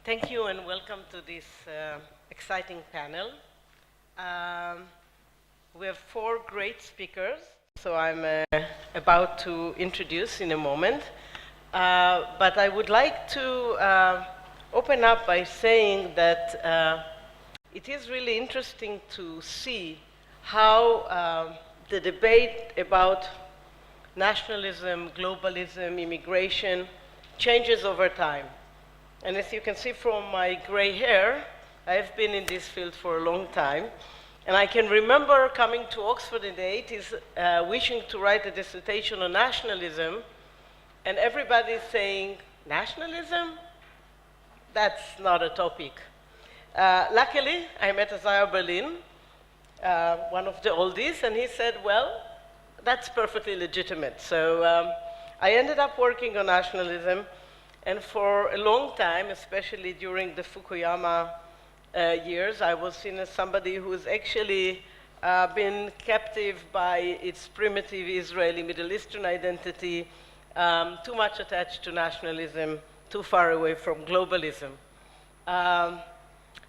Thank you and welcome to this exciting panel. We have four great speakers, so I'm about to introduce in a moment. But I would like to open up by saying that it is really interesting to see how the debate about nationalism, globalism, immigration changes over time. And as you can see from my gray hair, I've been in this field for a long time. And I can remember coming to Oxford in the 80s, wishing to write a dissertation on nationalism, and everybody saying, nationalism? That's not a topic. Luckily, I met Adar Berlin, one of the oldies, and he said, well, that's perfectly legitimate. So I ended up working on nationalism, and for a long time, especially during the Fukuyama years, I was seen as somebody who's actually been captive by its primitive Israeli Middle Eastern identity, too much attached to nationalism, too far away from globalism.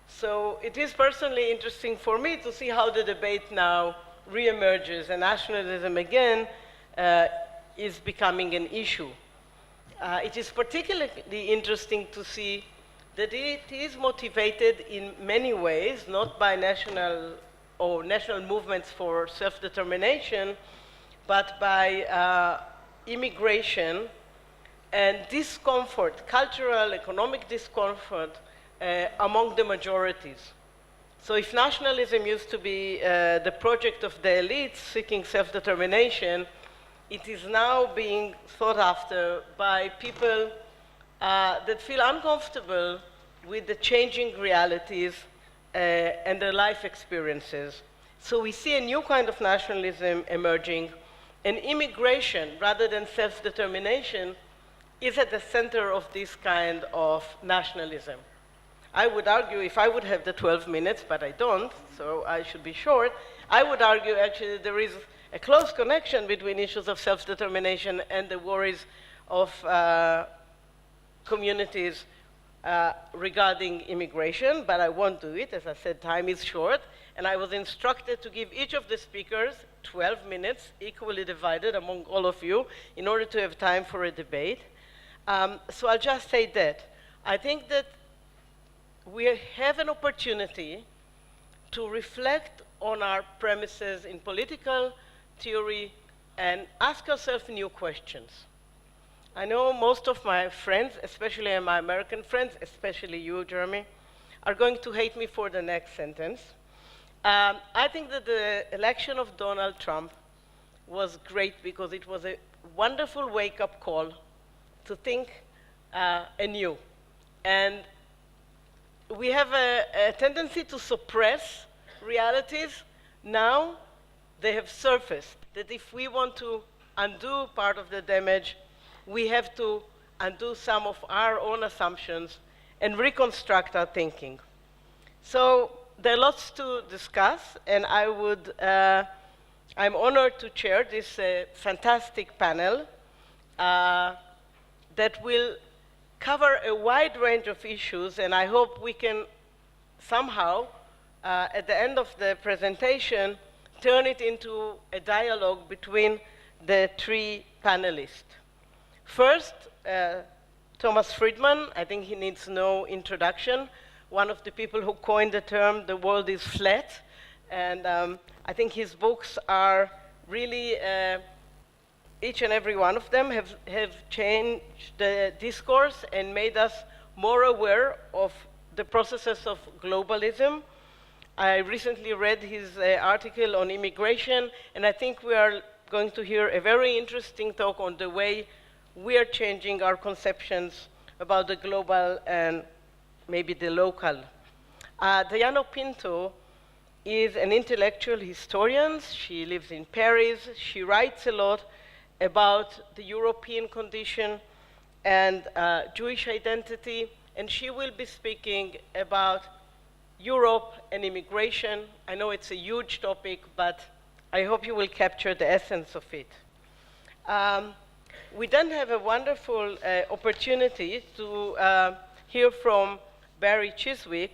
So it is personally interesting for me to see how the debate now reemerges, and nationalism again is becoming an issue. It is particularly interesting to see that it is motivated in many ways, not by national movements for self-determination, but by immigration and discomfort, cultural, economic discomfort among the majorities. So if nationalism used to be the project of the elites seeking self-determination, it is now being thought after by people that feel uncomfortable with the changing realities and their life experiences. So we see a new kind of nationalism emerging, and immigration, rather than self-determination, is at the center of this kind of nationalism. I would argue, if I would have the 12 minutes, but I don't, so I should be short, I would argue actually there is a close connection between issues of self-determination and the worries of communities regarding immigration, but I won't do it. As I said, time is short, and I was instructed to give each of the speakers 12 minutes, equally divided among all of you, in order to have time for a debate. So I'll just say that. I think that we have an opportunity to reflect on our premises in political theory and ask ourselves new questions. I know most of my friends, especially my American friends, especially you, Jeremy, are going to hate me for the next sentence. I think that the election of Donald Trump was great because it was a wonderful wake-up call to think anew. And we have a tendency to suppress realities. Now they have surfaced that if we want to undo part of the damage, we have to undo some of our own assumptions and reconstruct our thinking. So there are lots to discuss, and I'm honored to chair this fantastic panel that will cover a wide range of issues, and I hope we can somehow, at the end of the presentation, turn it into a dialogue between the three panelists. First, Thomas Friedman. I think he needs no introduction. One of the people who coined the term, the world is flat. And I think his books are really, each and every one of them have changed the discourse and made us more aware of the processes of globalism. I recently read his article on immigration, and I think we are going to hear a very interesting talk on the way we are changing our conceptions about the global and maybe the local. Diana Pinto is an intellectual historian. She lives in Paris. She writes a lot about the European condition and Jewish identity, and she will be speaking about Europe and immigration. I know it's a huge topic, but I hope you will capture the essence of it. We then have a wonderful opportunity to hear from Barry Chiswick,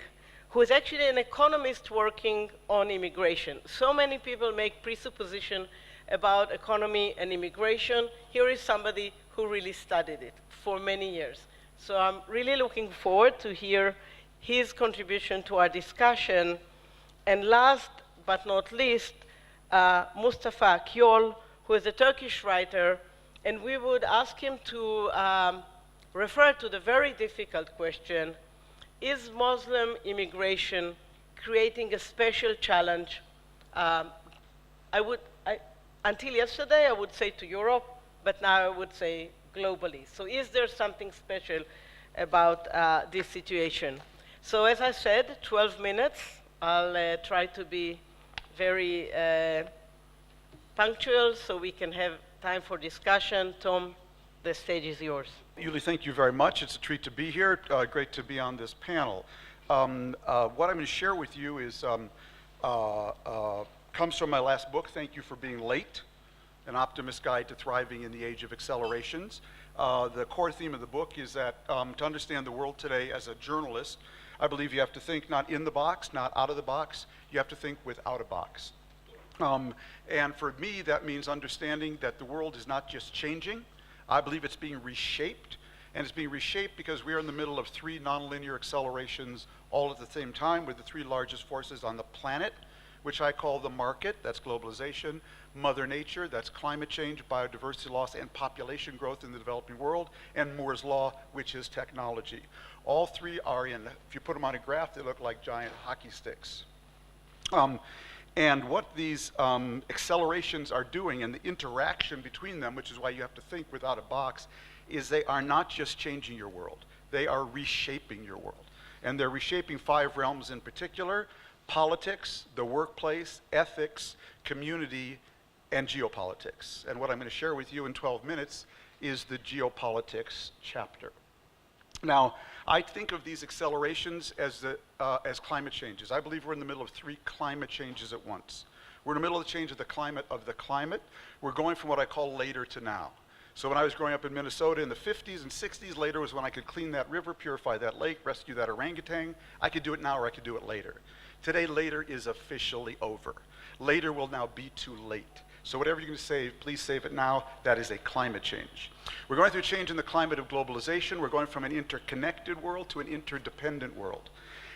who is actually an economist working on immigration. So many people make presupposition about economy and immigration. Here is somebody who really studied it for many years. So I'm really looking forward to hear his contribution to our discussion. And last but not least, Mustafa Akyol, who is a Turkish writer, and we would ask him to refer to the very difficult question, is Muslim immigration creating a special challenge? Until yesterday, I would say to Europe, but now I would say globally. So is there something special about this situation? So as I said, 12 minutes. I'll try to be very punctual so we can have time for discussion. Tom, the stage is yours. Yuli, thank you very much. It's a treat to be here. Great to be on this panel. What I'm going to share with you is comes from my last book, Thank You for Being Late, An Optimist's Guide to Thriving in the Age of Accelerations. The core theme of the book is that to understand the world today as a journalist, I believe you have to think not in the box, not out of the box. You have to think without a box. And for me, that means understanding that the world is not just changing. I believe it's being reshaped. And it's being reshaped because we are in the middle of three nonlinear accelerations all at the same time with the three largest forces on the planet, which I call the market, that's globalization, Mother Nature, that's climate change, biodiversity loss, and population growth in the developing world, and Moore's Law, which is technology. All three are in, if you put them on a graph, they look like giant hockey sticks. And what these accelerations are doing and the interaction between them, which is why you have to think without a box, is they are not just changing your world, they are reshaping your world. And they're reshaping 5 realms in particular: politics, the workplace, ethics, community, and geopolitics. And what I'm going to share with you in 12 minutes is the geopolitics chapter. Now, I think of these accelerations as climate changes. I believe we're in the middle of 3 climate changes at once. We're in the middle of the change of the climate of the climate. We're going from what I call later to now. So when I was growing up in Minnesota in the 50s and 60s, later was when I could clean that river, purify that lake, rescue that orangutan. I could do it now or I could do it later. Today, later is officially over. Later will now be too late. So whatever you're going to save, please save it now. That is a climate change. We're going through a change in the climate of globalization. We're going from an interconnected world to an interdependent world.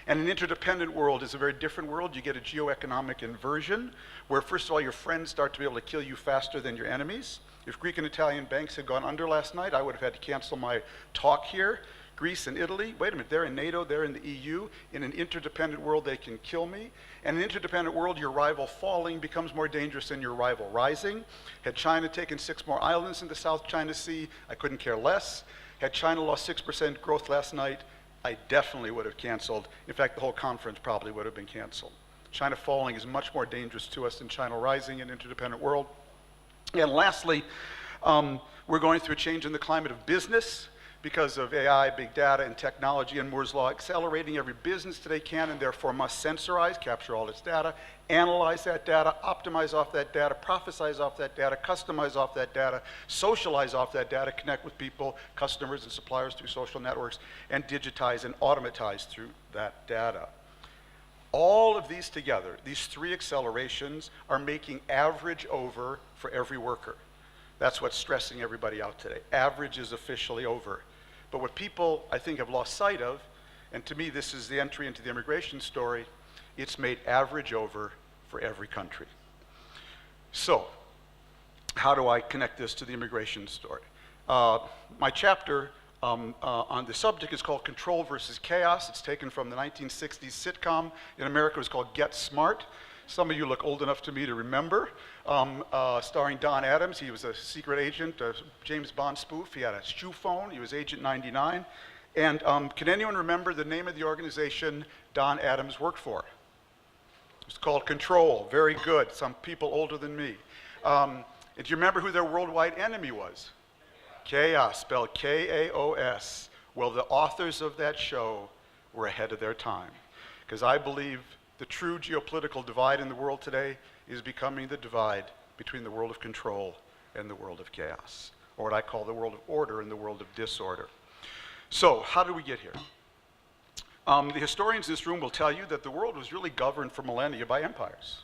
And an interdependent world is a very different world. You get a geoeconomic inversion, where first of all, your friends start to be able to kill you faster than your enemies. If Greek and Italian banks had gone under last night, I would have had to cancel my talk here. Greece and Italy, wait a minute, they're in NATO, they're in the EU. In an interdependent world, they can kill me. And in an interdependent world, your rival falling becomes more dangerous than your rival rising. Had China taken 6 more islands in the South China Sea, I couldn't care less. Had China lost 6% growth last night, I definitely would have canceled. In fact, the whole conference probably would have been canceled. China falling is much more dangerous to us than China rising in an interdependent world. And lastly, we're going through a change in the climate of business because of AI, big data, and technology, and Moore's Law accelerating. Every business today can and therefore must sensorize, capture all its data, analyze that data, optimize off that data, prophesize off that data, customize off that data, socialize off that data, connect with people, customers, and suppliers through social networks, and digitize and automatize through that data. All of these together, these 3 accelerations, are making average over for every worker. That's what's stressing everybody out today. Average is officially over. But what people, I think, have lost sight of, and to me this is the entry into the immigration story, it's made average over for every country. So, how do I connect this to the immigration story? My chapter on the subject is called Control versus Chaos. It's taken from the 1960s sitcom in America. It was called Get Smart. Some of you look old enough to me to remember. Starring Don Adams. He was a secret agent, a James Bond spoof. He had a shoe phone. He was Agent 99. And can anyone remember the name of the organization Don Adams worked for? It's called Control. Very good. Some people older than me. Do you remember who their worldwide enemy was? Chaos, spelled K-A-O-S. Well, the authors of that show were ahead of their time. Because I believe the true geopolitical divide in the world today is becoming the divide between the world of control and the world of chaos, or what I call the world of order and the world of disorder. So, how did we get here? The historians in this room will tell you that the world was really governed for millennia by empires.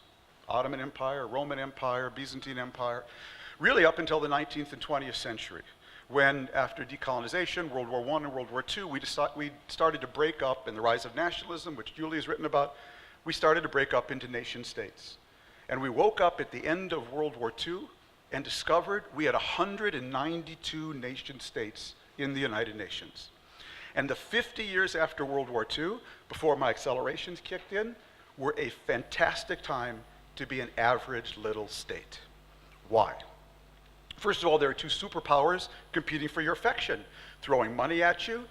Ottoman Empire, Roman Empire, Byzantine Empire, really up until the 19th and 20th century, when after decolonization, World War I and World War II, we started to break up in the rise of nationalism, which Yuli has written about. We started to break up into nation states. And we woke up at the end of World War II and discovered we had 192 nation states in the United Nations. And the 50 years after World War II, before my accelerations kicked in, were a fantastic time to be an average little state. Why? First of all, there are two superpowers competing for your affection, throwing money at you,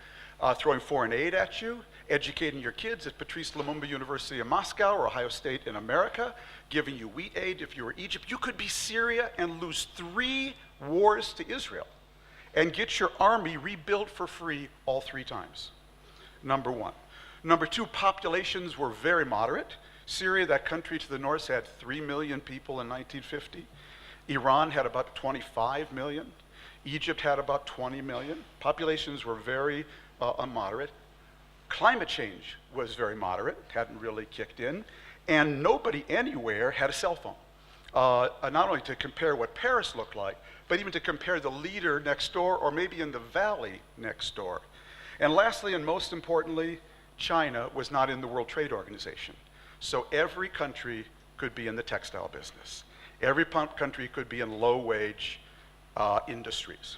throwing foreign aid at you, educating your kids at Patrice Lumumba University in Moscow or Ohio State in America, giving you wheat aid. If you were Egypt, you could be Syria and lose 3 wars to Israel and get your army rebuilt for free all 3 times. Number one. Number two, populations were very moderate. Syria, that country to the north, had 3 million people in 1950. Iran had about 25 million. Egypt had about 20 million. Populations were very moderate. Climate change was very moderate, hadn't really kicked in, and nobody anywhere had a cell phone. Not only to compare what Paris looked like, but even to compare the leader next door or maybe in the valley next door. And lastly, and most importantly, China was not in the World Trade Organization. So every country could be in the textile business. Every country could be in low-wage industries.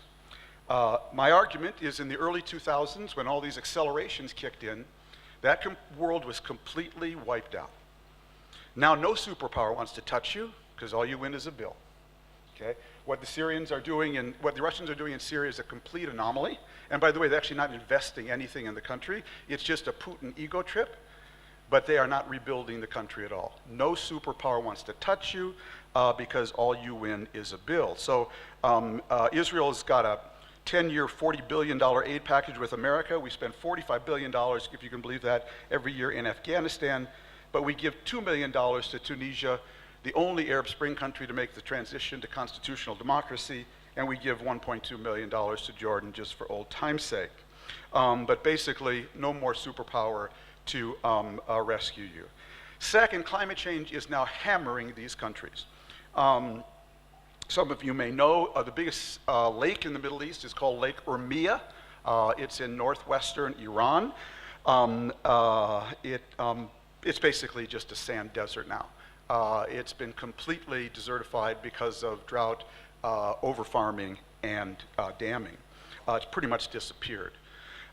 My argument is in the early 2000s, when all these accelerations kicked in, that world was completely wiped out. Now no superpower wants to touch you, because all you win is a bill. Okay? What the Syrians are doing and what the Russians are doing in Syria is a complete anomaly. And by the way, they're actually not investing anything in the country. It's just a Putin ego trip, but they are not rebuilding the country at all. No superpower wants to touch you because all you win is a bill. So Israel's got a 10-year, $40 billion aid package with America. We spend $45 billion, if you can believe that, every year in Afghanistan. But we give $2 million to Tunisia, the only Arab Spring country to make the transition to constitutional democracy, and we give $1.2 million to Jordan just for old time's sake. But basically, no more superpower to rescue you. Second, climate change is now hammering these countries. Some of you may know the biggest lake in the Middle East is called Lake Urmia. It's in northwestern Iran. It's basically just a sand desert now. It's been completely desertified because of drought, over-farming, and damming. It's pretty much disappeared.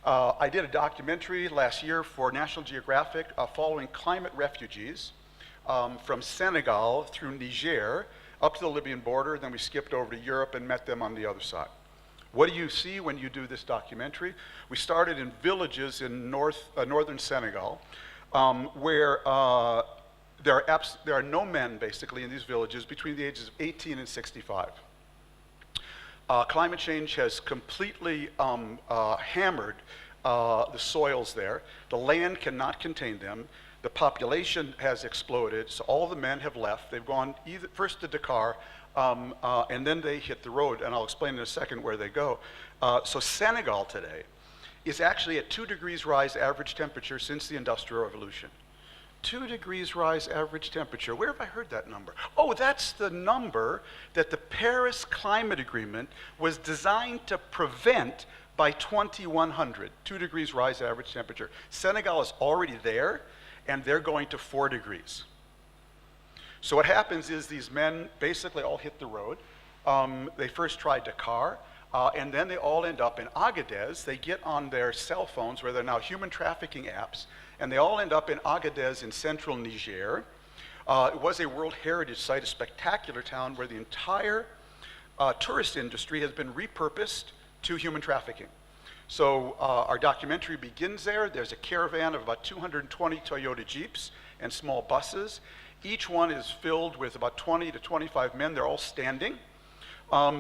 I did a documentary last year for National Geographic following climate refugees from Senegal through Niger up to the Libyan border, then we skipped over to Europe and met them on the other side. What do you see when you do this documentary? We started in villages in northern Senegal where there are no men, basically, in these villages between the ages of 18 and 65. Climate change has completely hammered the soils there. The land cannot contain them. The population has exploded, so all the men have left. They've gone first to Dakar, and then they hit the road, and I'll explain in a second where they go. So Senegal today is actually at 2 degrees rise average temperature since the Industrial Revolution. 2 degrees rise average temperature. Where have I heard that number? Oh, that's the number that the Paris Climate Agreement was designed to prevent by 2100, 2 degrees rise average temperature. Senegal is already there, and they're going to 4 degrees. So what happens is these men basically all hit the road. They first tried Dakar, and then they all end up in Agadez. They get on their cell phones, where they're now human trafficking apps, and they all end up in Agadez in central Niger. It was a World Heritage Site, a spectacular town where the entire tourist industry has been repurposed to human trafficking. So our documentary begins there. There's a caravan of about 220 Toyota Jeeps and small buses. Each one is filled with about 20 to 25 men. They're all standing.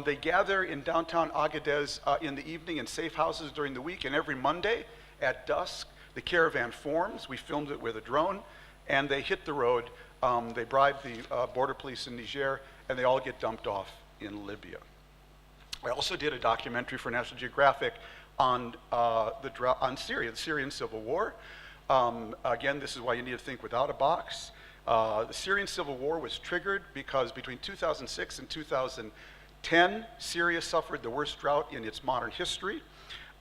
They gather in downtown Agadez in the evening in safe houses during the week, and every Monday at dusk, the caravan forms. We filmed it with a drone, and they hit the road. They bribe the border police in Niger, and they all get dumped off in Libya. I also did a documentary for National Geographic on Syria, the Syrian civil war. Again, this is why you need to think without a box. The Syrian civil war was triggered because between 2006 and 2010, Syria suffered the worst drought in its modern history.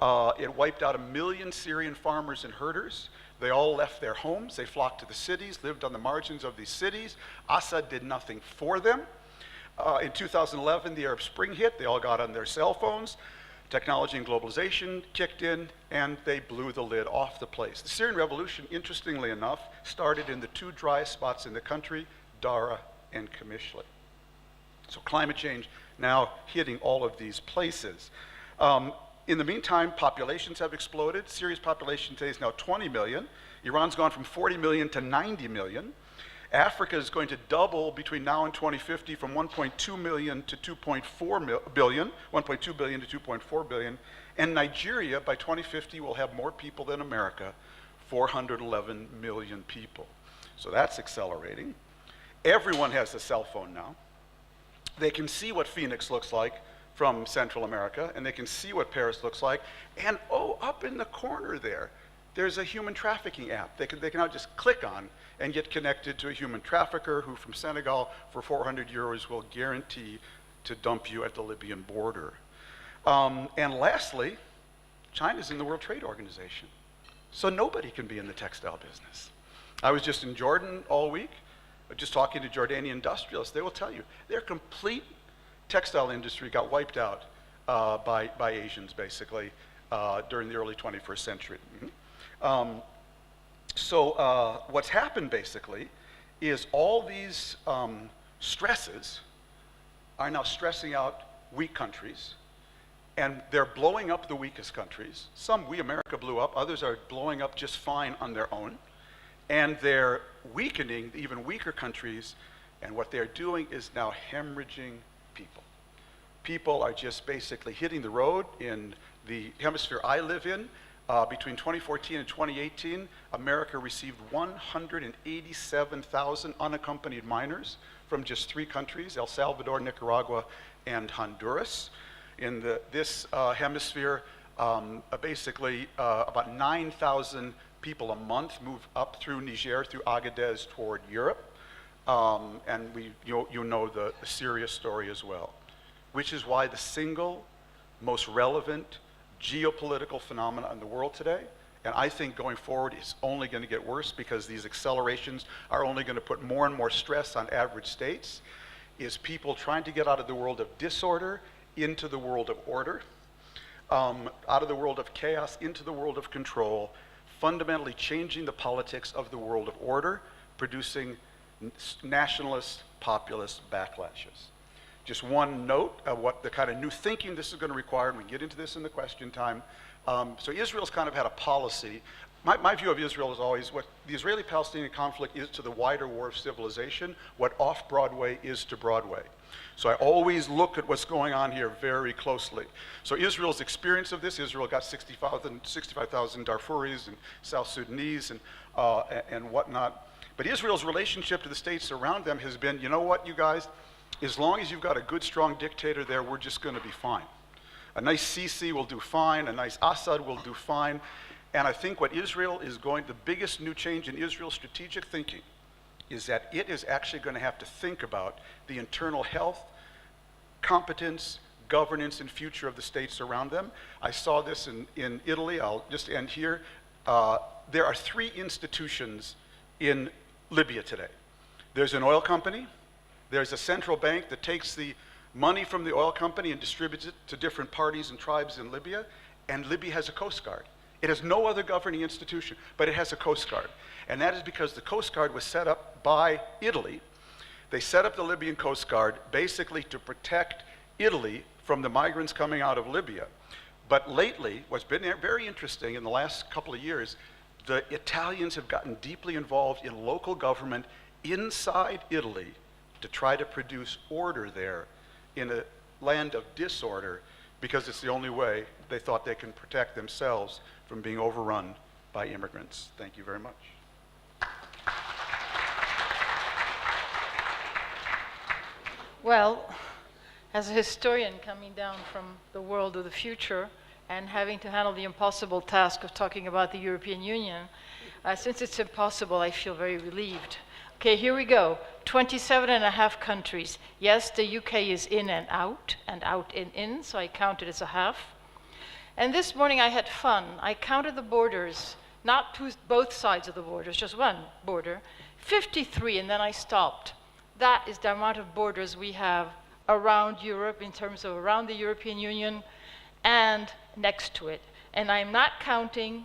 It wiped out 1 million Syrian farmers and herders. They all left their homes. They flocked to the cities, lived on the margins of these cities. Assad did nothing for them. In 2011, the Arab Spring hit. They all got on their cell phones. Technology and globalization kicked in, and they blew the lid off the place. The Syrian revolution, interestingly enough, started in the two driest spots in the country, Dara and Qamishli. So climate change now hitting all of these places. In the meantime, populations have exploded. Syria's population today is now 20 million. Iran's gone from 40 million to 90 million. Africa is going to double between now and 2050 from 1.2 million to 2.4 billion, 1.2 billion to 2.4 billion. And Nigeria, by 2050, will have more people than America, 411 million people. So that's accelerating. Everyone has a cell phone now. They can see what Phoenix looks like from Central America, and they can see what Paris looks like. And oh, up in the corner there, there's a human trafficking app they can now just click on and get connected to a human trafficker who from Senegal for 400 euros will guarantee to dump you at the Libyan border. And lastly, China's in the World Trade Organization. So nobody can be in the textile business. I was just in Jordan all week, just talking to Jordanian industrialists. They will tell you their complete textile industry got wiped out by Asians, basically, during the early 21st century. So what's happened, basically, is all these stresses are now stressing out weak countries, and they're blowing up the weakest countries. Some we, America, blew up. Others are blowing up just fine on their own. And they're weakening the even weaker countries, and what they're doing is now hemorrhaging people. People are just basically hitting the road. In the hemisphere I live in, between 2014 and 2018, America received 187,000 unaccompanied minors from just 3 countries, El Salvador, Nicaragua, and Honduras. In this hemisphere, basically about 9,000 people a month move up through Niger, through Agadez toward Europe. And you know the Syria story as well, which is why the single most relevant geopolitical phenomena in the world today, and I think going forward is only going to get worse because these accelerations are only going to put more and more stress on average states, is people trying to get out of the world of disorder into the world of order, out of the world of chaos into the world of control, fundamentally changing the politics of the world of order, producing nationalist, populist backlashes. Just one note of what the kind of new thinking this is going to require, and we can get into this in the question time. So Israel's kind of had a policy. My view of Israel is always what the Israeli-Palestinian conflict is to the wider war of civilization, what off-Broadway is to Broadway. So I always look at what's going on here very closely. So Israel's experience of this, Israel got 65,000 Darfuris and South Sudanese and whatnot. But Israel's relationship to the states around them has been, you know what, you guys, as long as you've got a good, strong dictator there, we're just going to be fine. A nice Sisi will do fine. A nice Assad will do fine. And I think what Israel is the biggest new change in Israel's strategic thinking is that it is actually going to have to think about the internal health, competence, governance, and future of the states around them. I saw this in Italy. I'll just end here. There are 3 institutions in Libya today. There's an oil company. There's a central bank that takes the money from the oil company and distributes it to different parties and tribes in Libya, and Libya has a Coast Guard. It has no other governing institution, but it has a Coast Guard. And that is because the Coast Guard was set up by Italy. They set up the Libyan Coast Guard basically to protect Italy from the migrants coming out of Libya. But lately, what's been very interesting in the last couple of years, the Italians have gotten deeply involved in local government inside Italy to try to produce order there in a land of disorder, because it's the only way they thought they can protect themselves from being overrun by immigrants. Thank you very much. Well, as a historian coming down from the world of the future and having to handle the impossible task of talking about the European Union, Since it's impossible, I feel very relieved. Okay, here we go. 27.5 countries. Yes, the UK is in and out and in, so I count it as a half. And this morning I had fun. I counted the borders, not both sides of the borders, just one border. 53, and then I stopped. That is the amount of borders we have around Europe in terms of around the European Union and next to it. And I'm not counting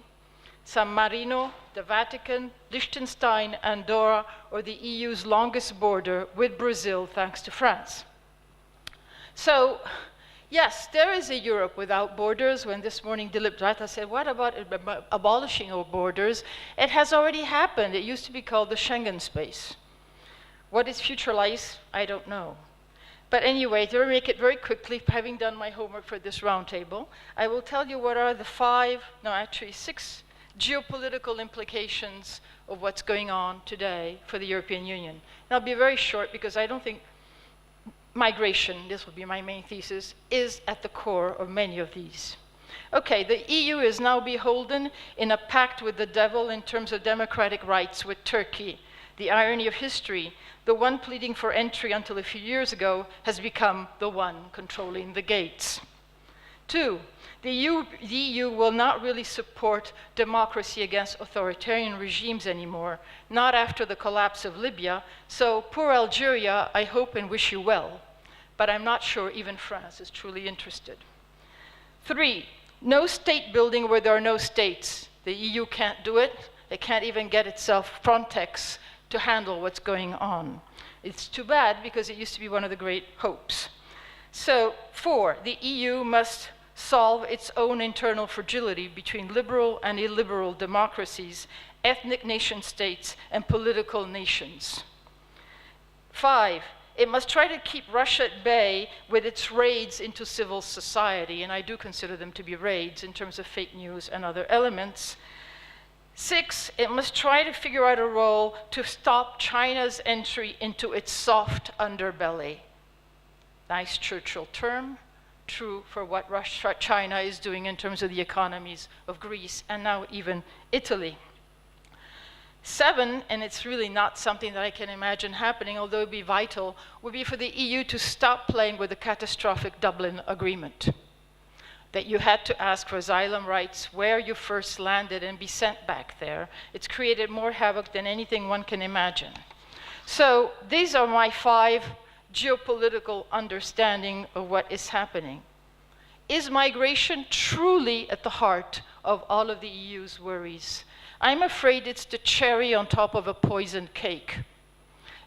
San Marino, the Vatican, Liechtenstein, Andorra, or the EU's longest border with Brazil, thanks to France. So, yes, there is a Europe without borders. When this morning Dilip Dutta said, what about abolishing our borders? It has already happened. It used to be called the Schengen space. What its future lies, I don't know. But anyway, to make it very quickly, having done my homework for this roundtable, I will tell you what are the 6 geopolitical implications of what's going on today for the European Union. And I'll be very short because I don't think migration, this will be my main thesis, is at the core of many of these. Okay, the EU is now beholden in a pact with the devil in terms of democratic rights with Turkey. The irony of history, the one pleading for entry until a few years ago has become the one controlling the gates. 2, the EU will not really support democracy against authoritarian regimes anymore, not after the collapse of Libya. So poor Algeria, I hope and wish you well, but I'm not sure even France is truly interested. 3, no state building where there are no states. The EU can't do it. It can't even get itself Frontex to handle what's going on. It's too bad because it used to be one of the great hopes. So 4, the EU must solve its own internal fragility between liberal and illiberal democracies, ethnic nation states, and political nations. 5, it must try to keep Russia at bay with its raids into civil society, and I do consider them to be raids in terms of fake news and other elements. 6, it must try to figure out a role to stop China's entry into its soft underbelly. Nice Churchill term, true for what China is doing in terms of the economies of Greece and now even Italy. 7, and it's really not something that I can imagine happening, although it would be vital, would be for the EU to stop playing with the catastrophic Dublin Agreement. That you had to ask for asylum rights where you first landed and be sent back there. It's created more havoc than anything one can imagine. So these are my 5 geopolitical understanding of what is happening. Is migration truly at the heart of all of the EU's worries? I'm afraid it's the cherry on top of a poisoned cake.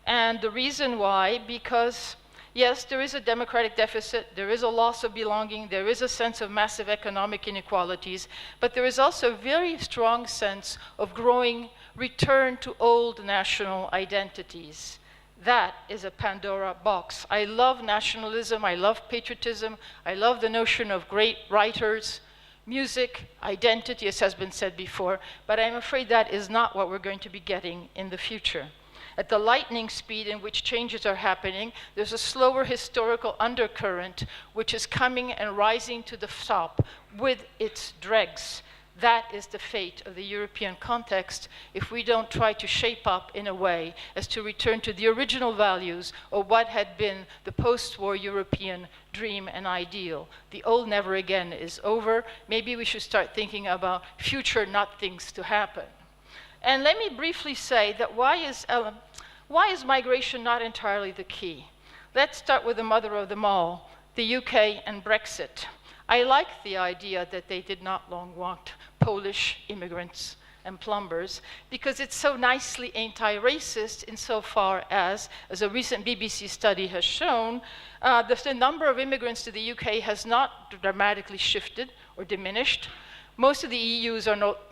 And the reason why, because yes, there is a democratic deficit, there is a loss of belonging, there is a sense of massive economic inequalities, but there is also a very strong sense of growing return to old national identities. That is a Pandoras box. I love nationalism, I love patriotism, I love the notion of great writers, music, identity, as has been said before, but I'm afraid that is not what we're going to be getting in the future. At the lightning speed in which changes are happening, there's a slower historical undercurrent which is coming and rising to the top with its dregs. That is the fate of the European context if we don't try to shape up in a way as to return to the original values of what had been the post-war European dream and ideal. The old never again is over. Maybe we should start thinking about future not things to happen. And let me briefly say that why is migration not entirely the key? Let's start with the mother of them all, the UK and Brexit. I like the idea that they did not long want Polish immigrants and plumbers because it's so nicely anti-racist insofar as a recent BBC study has shown, the number of immigrants to the UK has not dramatically shifted or diminished. Most of the EU's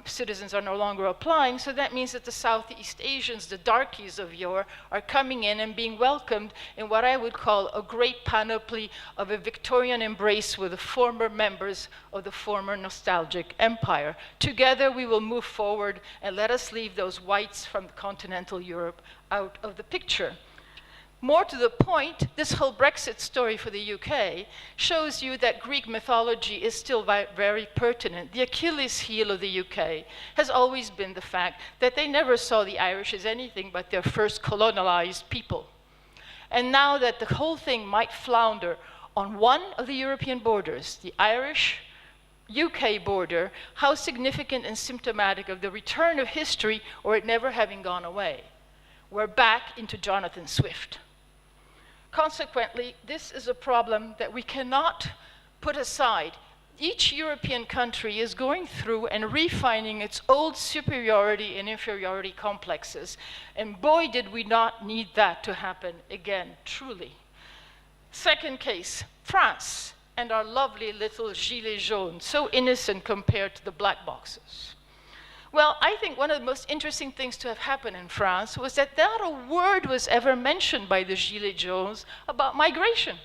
citizens are no longer applying, so that means that the Southeast Asians, the darkies of yore, are coming in and being welcomed in what I would call a great panoply of a Victorian embrace with the former members of the former nostalgic empire. Together we will move forward and let us leave those whites from continental Europe out of the picture. More to the point, this whole Brexit story for the UK shows you that Greek mythology is still very pertinent. The Achilles heel of the UK has always been the fact that they never saw the Irish as anything but their first colonialized people. And now that the whole thing might flounder on one of the European borders, the Irish-UK border, how significant and symptomatic of the return of history or it never having gone away. We're back into Jonathan Swift. Consequently, this is a problem that we cannot put aside. Each European country is going through and refining its old superiority and inferiority complexes. And boy, did we not need that to happen again, truly. Second case, France and our lovely little Gilets jaunes, so innocent compared to the black boxes. Well, I think one of the most interesting things to have happened in France was that not a word was ever mentioned by the Gilets jaunes about migration.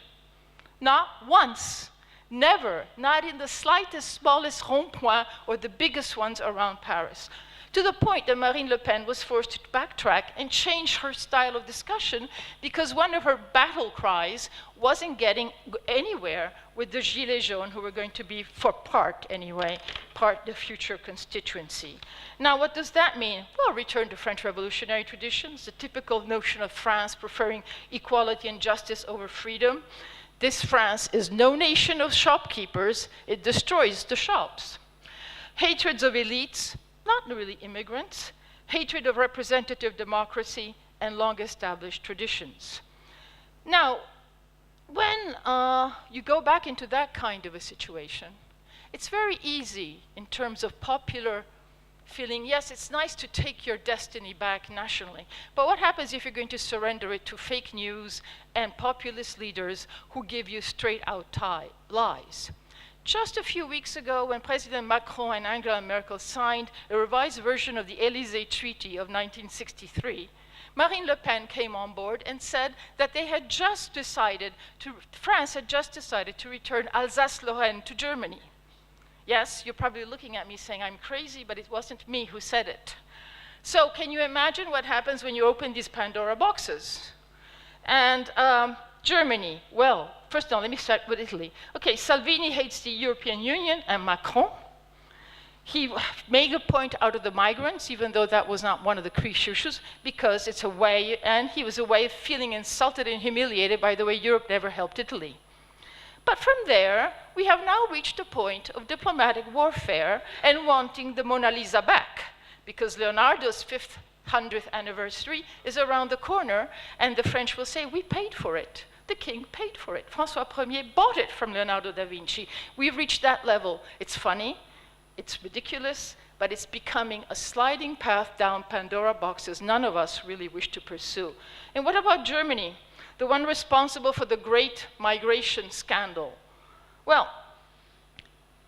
Not once. Never. Not in the slightest, smallest rond-point or the biggest ones around Paris. To the point that Marine Le Pen was forced to backtrack and change her style of discussion because one of her battle cries wasn't getting anywhere with the Gilets jaunes, who were going to be, for part anyway, part the future constituency. Now, what does that mean? Well, return to French revolutionary traditions, the typical notion of France preferring equality and justice over freedom. This France is no nation of shopkeepers. It destroys the shops. Hatreds of elites, not really immigrants, hatred of representative democracy, and long-established traditions. Now, when you go back into that kind of a situation, it's very easy in terms of popular feeling, yes, it's nice to take your destiny back nationally, but what happens if you're going to surrender it to fake news and populist leaders who give you straight-out lies? Just a few weeks ago, when President Macron and Angela Merkel signed a revised version of the Élysée Treaty of 1963, Marine Le Pen came on board and said that France had just decided to return Alsace-Lorraine to Germany. Yes, you're probably looking at me saying I'm crazy, but it wasn't me who said it. So can you imagine what happens when you open these Pandora boxes? And Germany, well, first of all, let me start with Italy. Okay, Salvini hates the European Union and Macron. He made a point out of the migrants, even though that was not one of the crucial issues, because it's a way, and he was a way of feeling insulted and humiliated by the way Europe never helped Italy. But from there, we have now reached a point of diplomatic warfare and wanting the Mona Lisa back, because Leonardo's 500th anniversary is around the corner, and the French will say, we paid for it. The king paid for it. François Ier bought it from Leonardo da Vinci. We've reached that level. It's funny, it's ridiculous, but it's becoming a sliding path down Pandora boxes none of us really wish to pursue. And what about Germany, the one responsible for the great migration scandal? Well,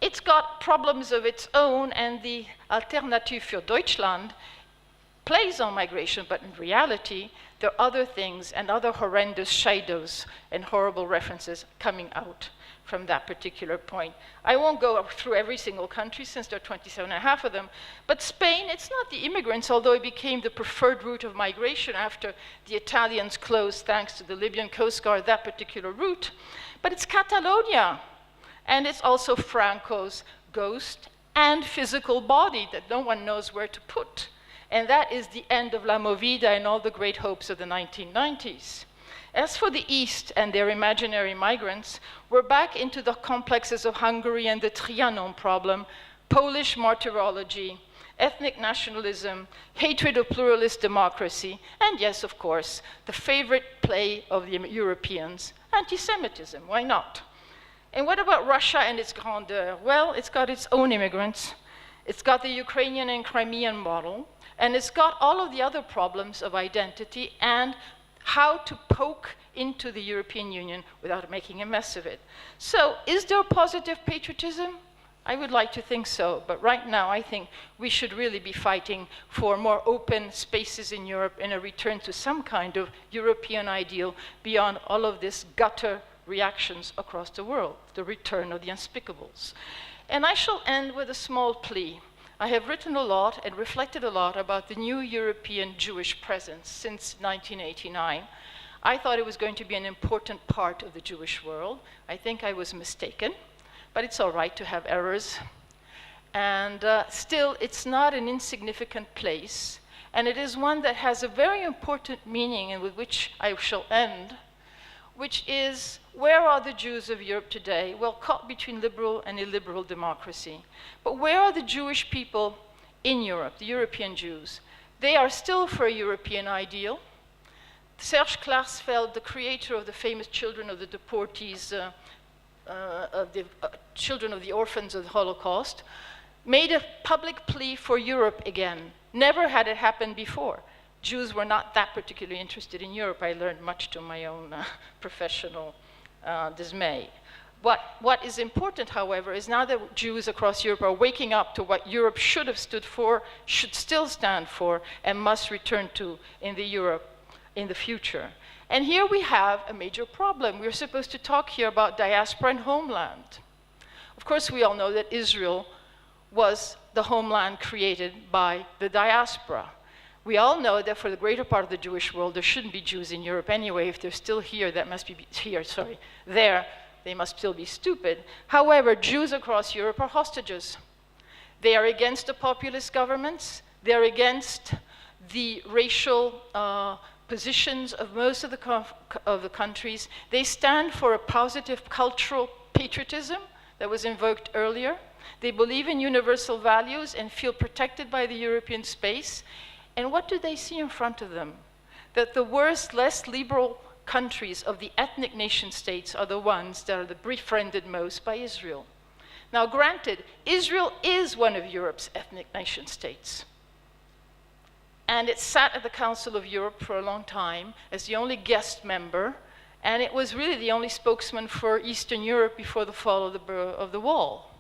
it's got problems of its own, and the Alternative für Deutschland plays on migration, but in reality, there are other things and other horrendous shadows and horrible references coming out from that particular point. I won't go through every single country since there are 27 and a half of them, but Spain, it's not the immigrants, although it became the preferred route of migration after the Italians closed, thanks to the Libyan Coast Guard, that particular route, but it's Catalonia, and it's also Franco's ghost and physical body that no one knows where to put. And that is the end of La Movida and all the great hopes of the 1990s. As for the East and their imaginary migrants, we're back into the complexes of Hungary and the Trianon problem, Polish martyrology, ethnic nationalism, hatred of pluralist democracy, and yes, of course, the favorite play of the Europeans, anti-Semitism. Why not? And what about Russia and its grandeur? Well, it's got its own immigrants. It's got the Ukrainian and Crimean model. And it's got all of the other problems of identity and how to poke into the European Union without making a mess of it. So is there positive patriotism? I would like to think so, but right now I think we should really be fighting for more open spaces in Europe and a return to some kind of European ideal beyond all of this gutter reactions across the world, the return of the unspeakables. And I shall end with a small plea. I have written a lot and reflected a lot about the new European Jewish presence since 1989. I thought it was going to be an important part of the Jewish world. I think I was mistaken, but it's all right to have errors. And still, it's not an insignificant place, and it is one that has a very important meaning, and with which I shall end, which is, where are the Jews of Europe today? Well, caught between liberal and illiberal democracy. But where are the Jewish people in Europe, the European Jews? They are still for a European ideal. Serge Klarsfeld, the creator of the famous Children of the Deportees, Children of the Orphans of the Holocaust, made a public plea for Europe again. Never had it happened before. Jews were not that particularly interested in Europe. I learned much to my own professional dismay. What is important, however, is now that Jews across Europe are waking up to what Europe should have stood for, should still stand for, and must return to in the Europe in the future. And here we have a major problem. We're supposed to talk here about diaspora and homeland. Of course, we all know that Israel was the homeland created by the diaspora. We all know that for the greater part of the Jewish world, there shouldn't be Jews in Europe anyway. If they're still here, that must be here, sorry, there, they must still be stupid. However, Jews across Europe are hostages. They are against the populist governments. They're against the racial positions of most of the countries. They stand for a positive cultural patriotism that was invoked earlier. They believe in universal values and feel protected by the European space. And what do they see in front of them? That the worst, less liberal countries of the ethnic nation states are the ones that are befriended most by Israel. Now, granted, Israel is one of Europe's ethnic nation states. And it sat at the Council of Europe for a long time as the only guest member, and it was really the only spokesman for Eastern Europe before the fall of the wall.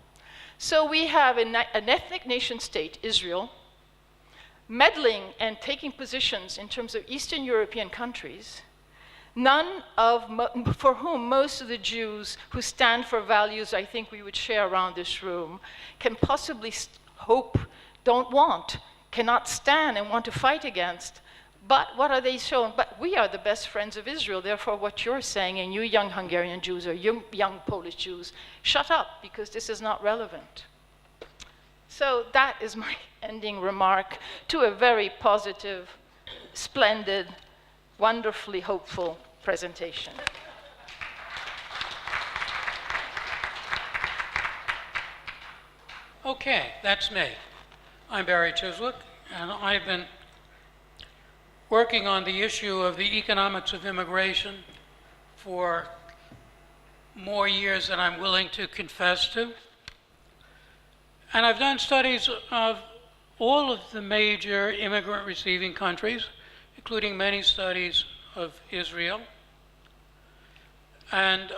So we have an ethnic nation state, Israel, meddling and taking positions in terms of Eastern European countries, for whom most of the Jews who stand for values I think we would share around this room can possibly hope, cannot stand and want to fight against. But what are they showing? But we are the best friends of Israel, therefore what you're saying, and you young Hungarian Jews or young Polish Jews, shut up, because this is not relevant. So that is my ending remark to a very positive, splendid, wonderfully hopeful presentation. Okay, that's me. I'm Barry Chiswick, and I've been working on the issue of the economics of immigration for more years than I'm willing to confess to. And I've done studies of all of the major immigrant receiving countries, including many studies of Israel. And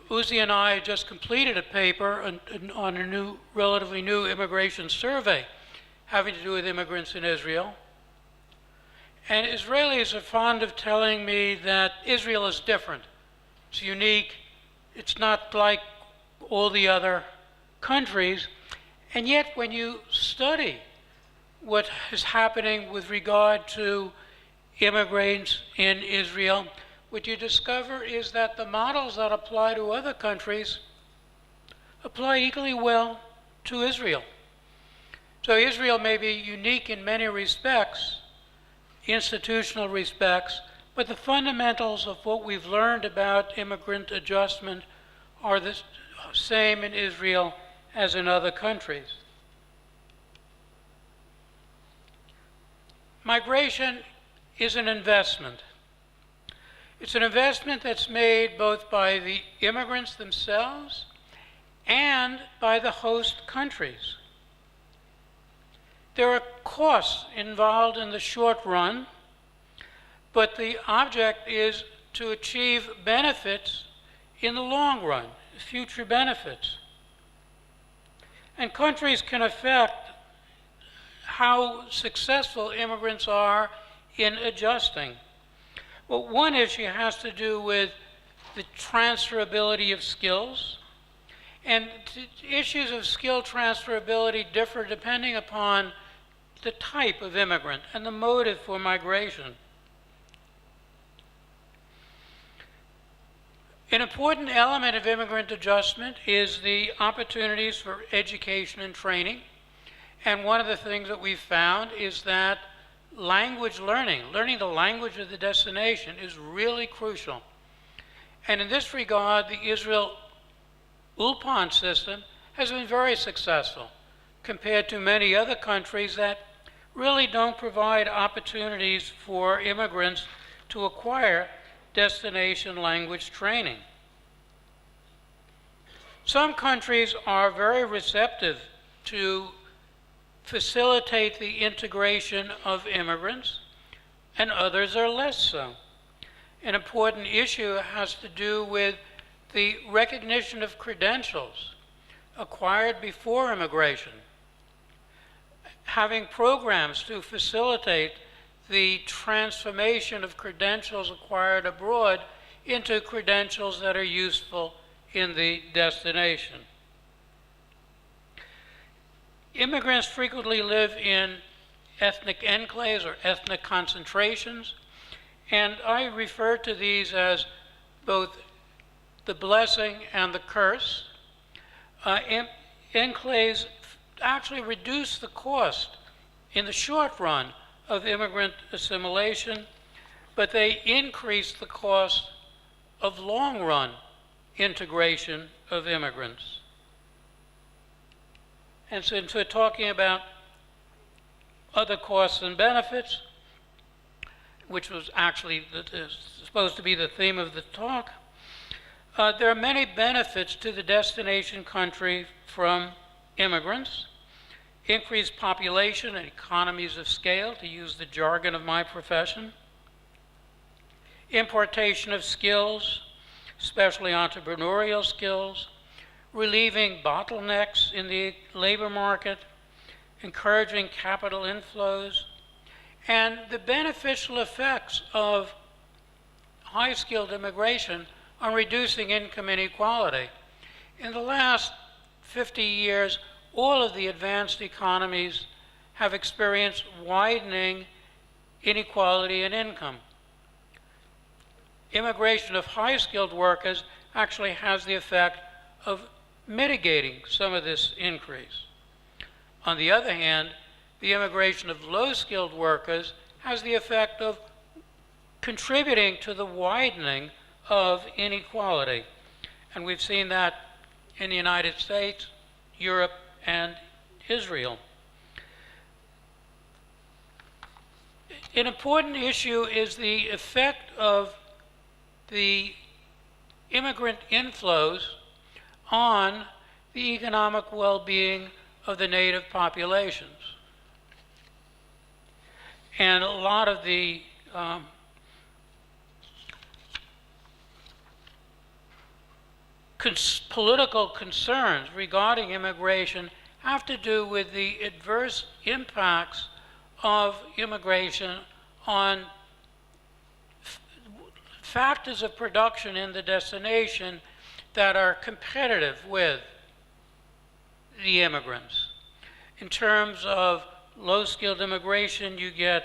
Uzi and I just completed a paper on a relatively new immigration survey having to do with immigrants in Israel. And Israelis are fond of telling me that Israel is different. It's unique. It's not like all the other countries. And yet, when you study what is happening with regard to immigrants in Israel, what you discover is that the models that apply to other countries apply equally well to Israel. So Israel may be unique in many respects, institutional respects, but the fundamentals of what we've learned about immigrant adjustment are the same in Israel as in other countries. Migration is an investment. It's an investment that's made both by the immigrants themselves and by the host countries. There are costs involved in the short run, but the object is to achieve benefits in the long run, future benefits. And countries can affect how successful immigrants are in adjusting. Well, one issue has to do with the transferability of skills. And issues of skill transferability differ depending upon the type of immigrant and the motive for migration. An important element of immigrant adjustment is the opportunities for education and training. And one of the things that we've found is that language learning the language of the destination, is really crucial. And in this regard, the Israel Ulpan system has been very successful compared to many other countries that really don't provide opportunities for immigrants to acquire destination language training. Some countries are very receptive to facilitate the integration of immigrants, and others are less so. An important issue has to do with the recognition of credentials acquired before immigration, having programs to facilitate the transformation of credentials acquired abroad into credentials that are useful in the destination. Immigrants frequently live in ethnic enclaves or ethnic concentrations, and I refer to these as both the blessing and the curse. Enclaves actually reduce the cost in the short run of immigrant assimilation, but they increase the cost of long-run integration of immigrants. And since we're talking about other costs and benefits, which was actually supposed to be the theme of the talk, there are many benefits to the destination country from immigrants: increased population and economies of scale, to use the jargon of my profession; importation of skills, especially entrepreneurial skills; relieving bottlenecks in the labor market; encouraging capital inflows; and the beneficial effects of high-skilled immigration on reducing income inequality. In the last 50 years, all of the advanced economies have experienced widening inequality in income. Immigration of high-skilled workers actually has the effect of mitigating some of this increase. On the other hand, the immigration of low-skilled workers has the effect of contributing to the widening of inequality. And we've seen that in the United States, Europe, and Israel. An important issue is the effect of the immigrant inflows on the economic well-being of the native populations. And a lot of the political concerns regarding immigration have to do with the adverse impacts of immigration on factors of production in the destination that are competitive with the immigrants. In terms of low-skilled immigration, you get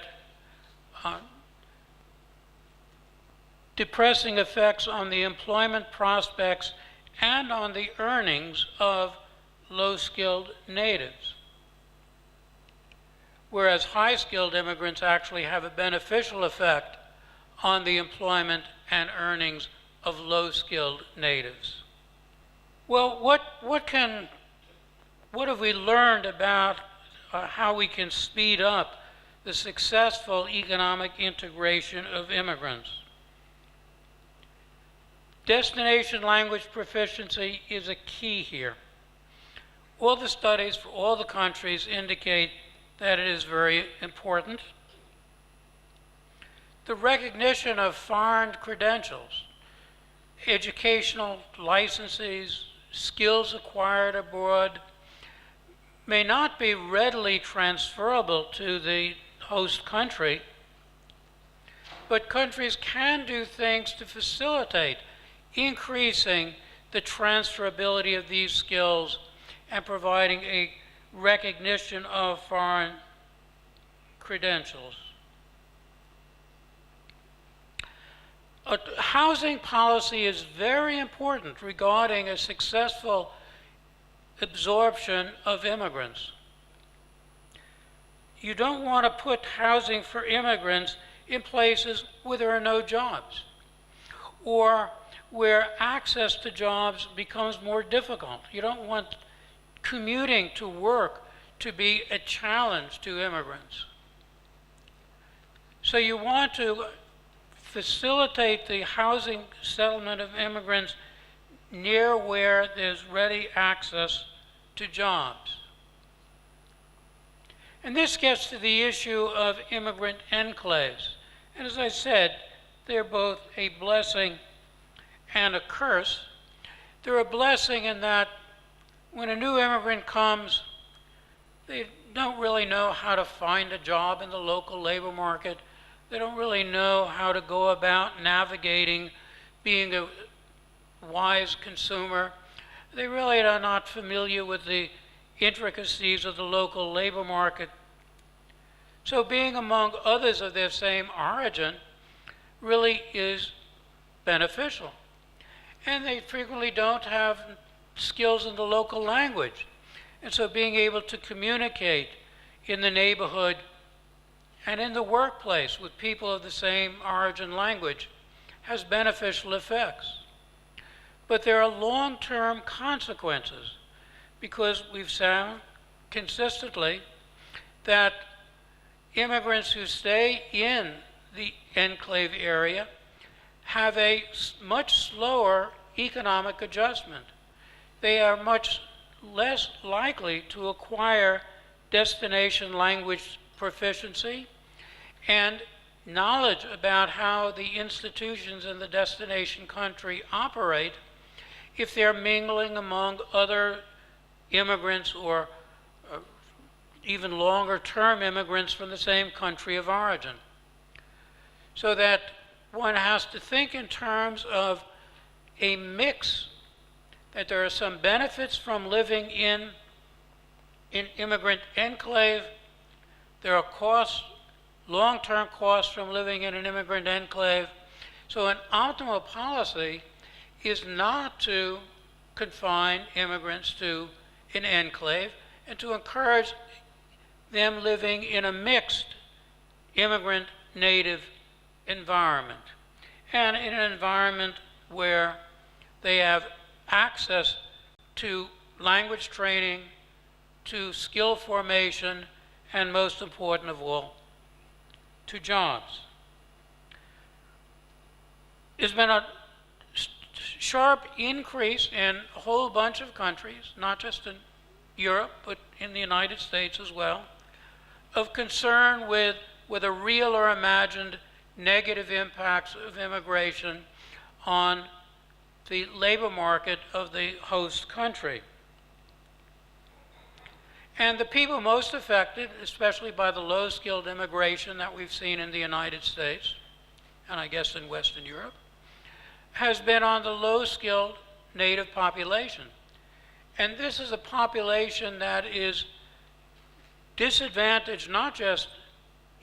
depressing effects on the employment prospects and on the earnings of low-skilled natives, whereas high-skilled immigrants actually have a beneficial effect on the employment and earnings of low-skilled natives. Well, what have we learned about how we can speed up the successful economic integration of immigrants? Destination language proficiency is a key here. All the studies for all the countries indicate that it is very important. The recognition of foreign credentials, educational licenses, skills acquired abroad, may not be readily transferable to the host country, but countries can do things to facilitate increasing the transferability of these skills and providing a recognition of foreign credentials. Housing policy is very important regarding a successful absorption of immigrants. You don't want to put housing for immigrants in places where there are no jobs, or where access to jobs becomes more difficult. You don't want commuting to work to be a challenge to immigrants. So you want to facilitate the housing settlement of immigrants near where there's ready access to jobs. And this gets to the issue of immigrant enclaves. And as I said, they're both a blessing and a curse. They're a blessing in that when a new immigrant comes, they don't really know how to find a job in the local labor market. They don't really know how to go about navigating being a wise consumer. They really are not familiar with the intricacies of the local labor market. So being among others of their same origin really is beneficial. And they frequently don't have skills in the local language. And so being able to communicate in the neighborhood and in the workplace with people of the same origin language has beneficial effects. But there are long-term consequences, because we've found consistently that immigrants who stay in the enclave area have a much slower economic adjustment. They are much less likely to acquire destination language proficiency and knowledge about how the institutions in the destination country operate if they're mingling among other immigrants or even longer term immigrants from the same country of origin. So that one has to think in terms of a mix, that there are some benefits from living in immigrant enclave. There are costs, long-term costs from living in an immigrant enclave. So an optimal policy is not to confine immigrants to an enclave and to encourage them living in a mixed immigrant native environment, and in an environment where they have access to language training, to skill formation, and most important of all, to jobs. There's been a sharp increase in a whole bunch of countries, not just in Europe, but in the United States as well, of concern with whether real or imagined negative impacts of immigration on the labor market of the host country. And the people most affected, especially by the low-skilled immigration that we've seen in the United States, and I guess in Western Europe, has been on the low-skilled native population. And this is a population that is disadvantaged not just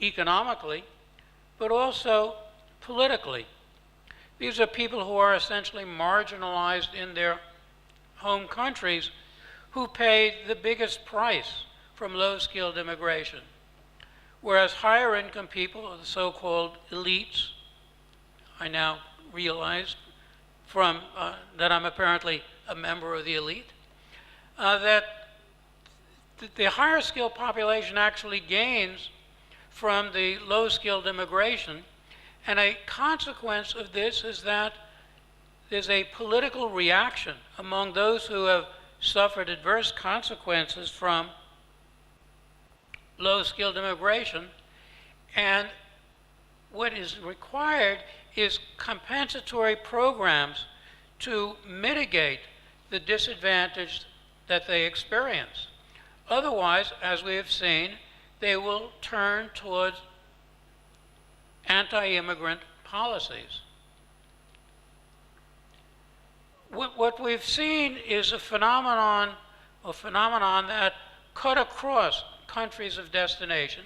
economically, but also politically. These are people who are essentially marginalized in their home countries, who pay the biggest price from low-skilled immigration. Whereas higher income people, or the so-called elites, I now realize from that I'm apparently a member of the elite, that the higher skilled population actually gains from the low-skilled immigration, and a consequence of this is that there's a political reaction among those who have suffered adverse consequences from low-skilled immigration, and what is required is compensatory programs to mitigate the disadvantage that they experience. Otherwise, as we have seen, they will turn towards anti-immigrant policies. What we've seen is a phenomenon that cut across countries of destination,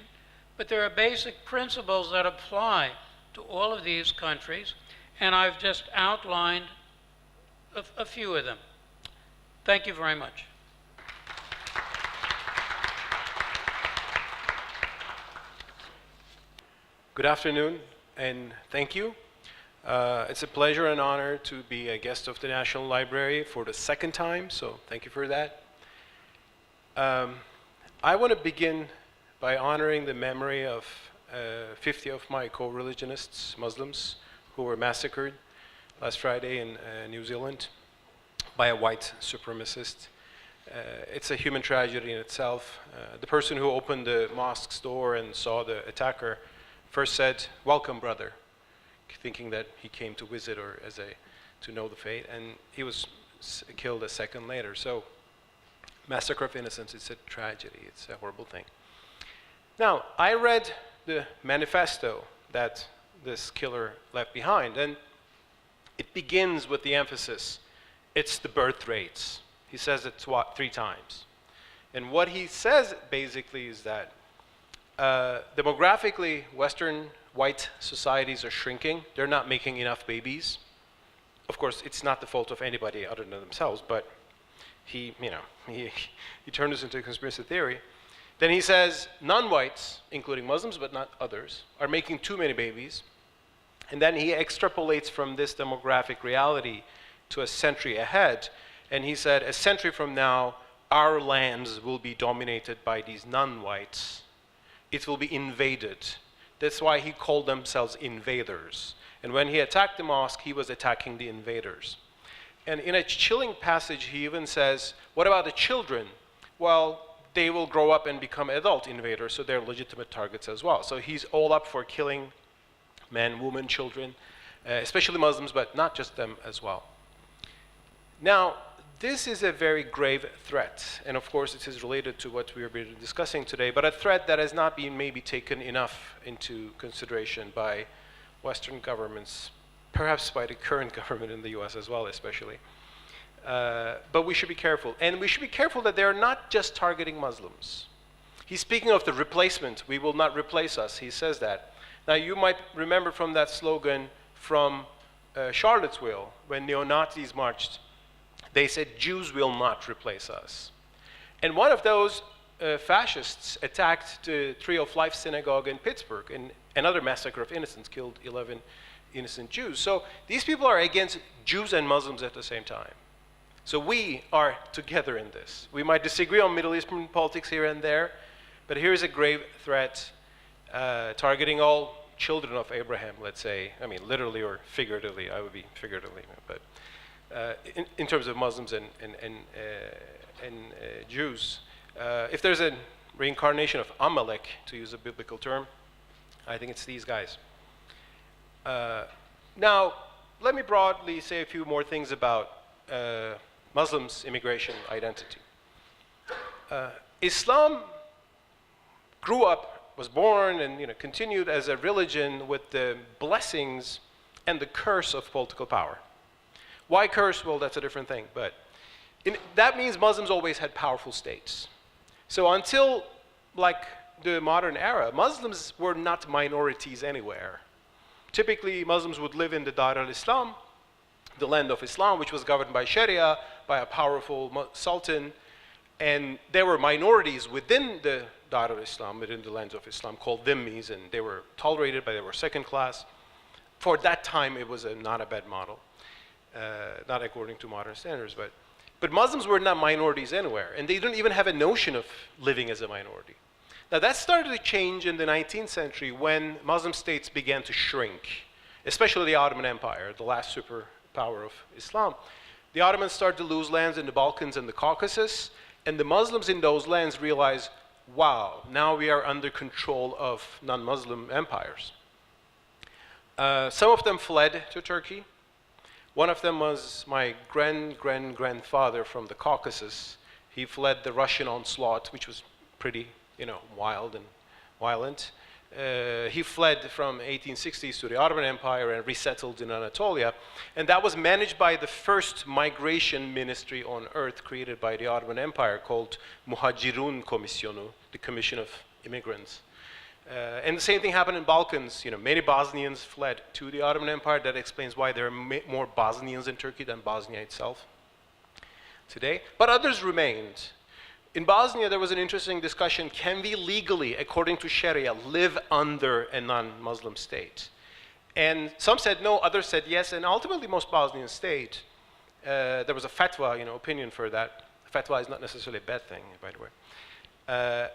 but there are basic principles that apply to all of these countries, and I've just outlined a few of them. Thank you very much. Good afternoon, and thank you. It's a pleasure and honor to be a guest of the National Library for the second time, so thank you for that. I want to begin by honoring the memory of 50 of my co-religionists, Muslims, who were massacred last Friday in New Zealand by a white supremacist. It's a human tragedy in itself. The person who opened the mosque's door and saw the attacker first said, "Welcome, brother," thinking that he came to visit or to know the fate, and he was killed a second later. So, massacre of innocents, it's a tragedy, it's a horrible thing. Now, I read the manifesto that this killer left behind, and it begins with the emphasis, it's the birth rates. He says it 3 times. And what he says basically is that demographically, Western white societies are shrinking. They're not making enough babies. Of course, it's not the fault of anybody other than themselves, but he turned this into a conspiracy theory. Then he says non-whites, including Muslims but not others, are making too many babies. And then he extrapolates from this demographic reality to a century ahead. And he said, a century from now, our lands will be dominated by these non-whites. It will be invaded. That's why he called themselves invaders. And when he attacked the mosque, he was attacking the invaders. And in a chilling passage, he even says, what about the children? Well, they will grow up and become adult invaders, so they're legitimate targets as well. So he's all up for killing men, women, children, especially Muslims, but not just them as well. Now, this is a very grave threat, and of course it is related to what we are discussing today, but a threat that has not been maybe taken enough into consideration by Western governments, perhaps by the current government in the US as well, especially. But we should be careful, and we should be careful that they're not just targeting Muslims. He's speaking of the replacement. We will not replace us, he says that. Now you might remember from that slogan from Charlottesville, when neo-Nazis marched, they said, Jews will not replace us. And one of those fascists attacked the Tree of Life synagogue in Pittsburgh, and another massacre of innocents, killed 11 innocent Jews. So these people are against Jews and Muslims at the same time. So we are together in this. We might disagree on Middle Eastern politics here and there, but here is a grave threat targeting all children of Abraham, let's say. I mean, literally or figuratively. I would be figuratively, but in terms of Muslims and Jews. If there's a reincarnation of Amalek, to use a biblical term, I think it's these guys. Now, let me broadly say a few more things about Muslims' immigration identity. Islam grew up, was born, and continued as a religion with the blessings and the curse of political power. Why curse? Well, that's a different thing. But that means Muslims always had powerful states. So until like the modern era, Muslims were not minorities anywhere. Typically, Muslims would live in the Dar al-Islam, the land of Islam, which was governed by Sharia, by a powerful sultan. And there were minorities within the Dar al-Islam, within the lands of Islam, called dhimmis, and they were tolerated, but they were second class. For that time, it was not a bad model. Not according to modern standards, but Muslims were not minorities anywhere, and they didn't even have a notion of living as a minority. Now that started to change in the 19th century when Muslim states began to shrink, especially the Ottoman Empire, the last superpower of Islam. The Ottomans started to lose lands in the Balkans and the Caucasus, and the Muslims in those lands realized, wow, now we are under control of non-Muslim empires. Some of them fled to Turkey. One of them was my grandfather from the Caucasus. He fled the Russian onslaught, which was pretty, wild and violent. He fled from 1860s to the Ottoman Empire and resettled in Anatolia. And that was managed by the first migration ministry on earth created by the Ottoman Empire called Muhacirun Komisyonu, the Commission of Immigrants. And the same thing happened in Balkans. Many Bosnians fled to the Ottoman Empire. That explains why there are more Bosnians in Turkey than Bosnia itself today. But others remained. In Bosnia, there was an interesting discussion. Can we legally, according to Sharia, live under a non-Muslim state? And some said no, others said yes, and ultimately most Bosnians stayed. There was a fatwa, opinion for that. Fatwa is not necessarily a bad thing, by the way.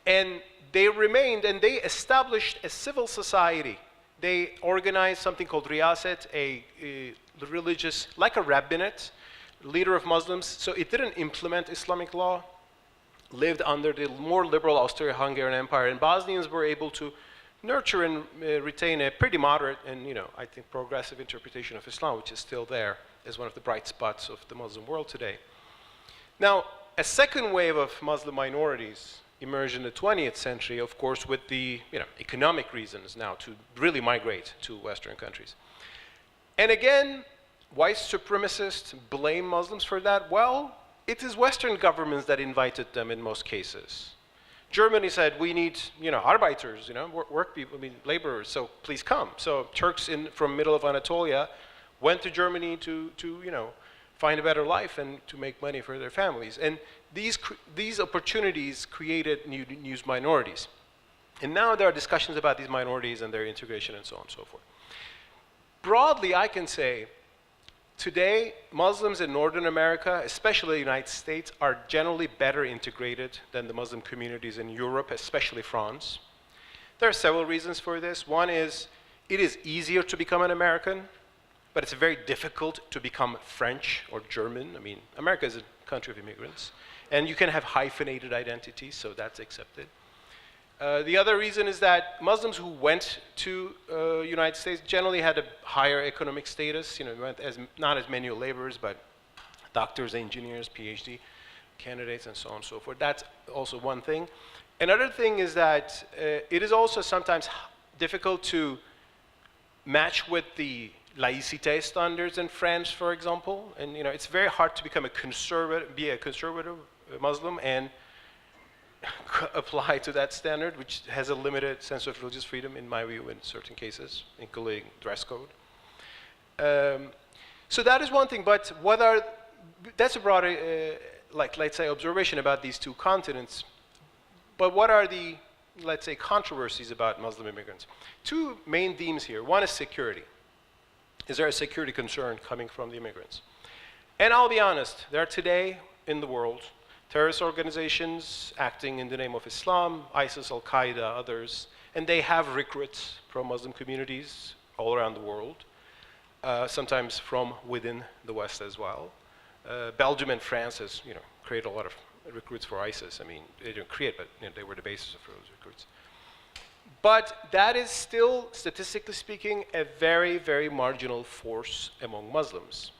And they remained, and they established a civil society. They organized something called riyaset, a religious, like a rabbinate, leader of Muslims. So it didn't implement Islamic law, lived under the more liberal Austro-Hungarian Empire, and Bosnians were able to nurture and retain a pretty moderate and, I think, progressive interpretation of Islam, which is still there as one of the bright spots of the Muslim world today. Now, a second wave of Muslim minorities emerged in the 20th century, of course, with the economic reasons now to really migrate to Western countries. And again, white supremacists blame Muslims for that. Well, it is Western governments that invited them in most cases. Germany said, we need, Arbeiters, work people, laborers, so please come. So Turks from middle of Anatolia went to Germany to find a better life and to make money for their families. And these opportunities created new minorities. And now there are discussions about these minorities and their integration and so on and so forth. Broadly, I can say, today, Muslims in Northern America, especially the United States, are generally better integrated than the Muslim communities in Europe, especially France. There are several reasons for this. One is, it is easier to become an American, but it's very difficult to become French or German. America is a country of immigrants. And you can have hyphenated identities, so that's accepted. The other reason is that Muslims who went to United States generally had a higher economic status. Went not as manual laborers, but doctors, engineers, PhD candidates, and so on and so forth. That's also one thing. Another thing is that it is also sometimes difficult to match with the laïcité standards in France, for example. And it's very hard to become be a conservative Muslim and apply to that standard, which has a limited sense of religious freedom, in my view, in certain cases, including dress code. So that is one thing, but that's a broader, let's say, observation about these two continents. But what are the, let's say, controversies about Muslim immigrants? Two main themes here. One is security. Is there a security concern coming from the immigrants? And I'll be honest, there are today in the world terrorist organizations acting in the name of Islam, ISIS, Al-Qaeda, others, and they have recruits from Muslim communities all around the world, sometimes from within the West as well. Belgium and France has created a lot of recruits for ISIS. They didn't create, but they were the basis of those recruits. But that is still, statistically speaking, a very, very marginal force among Muslims.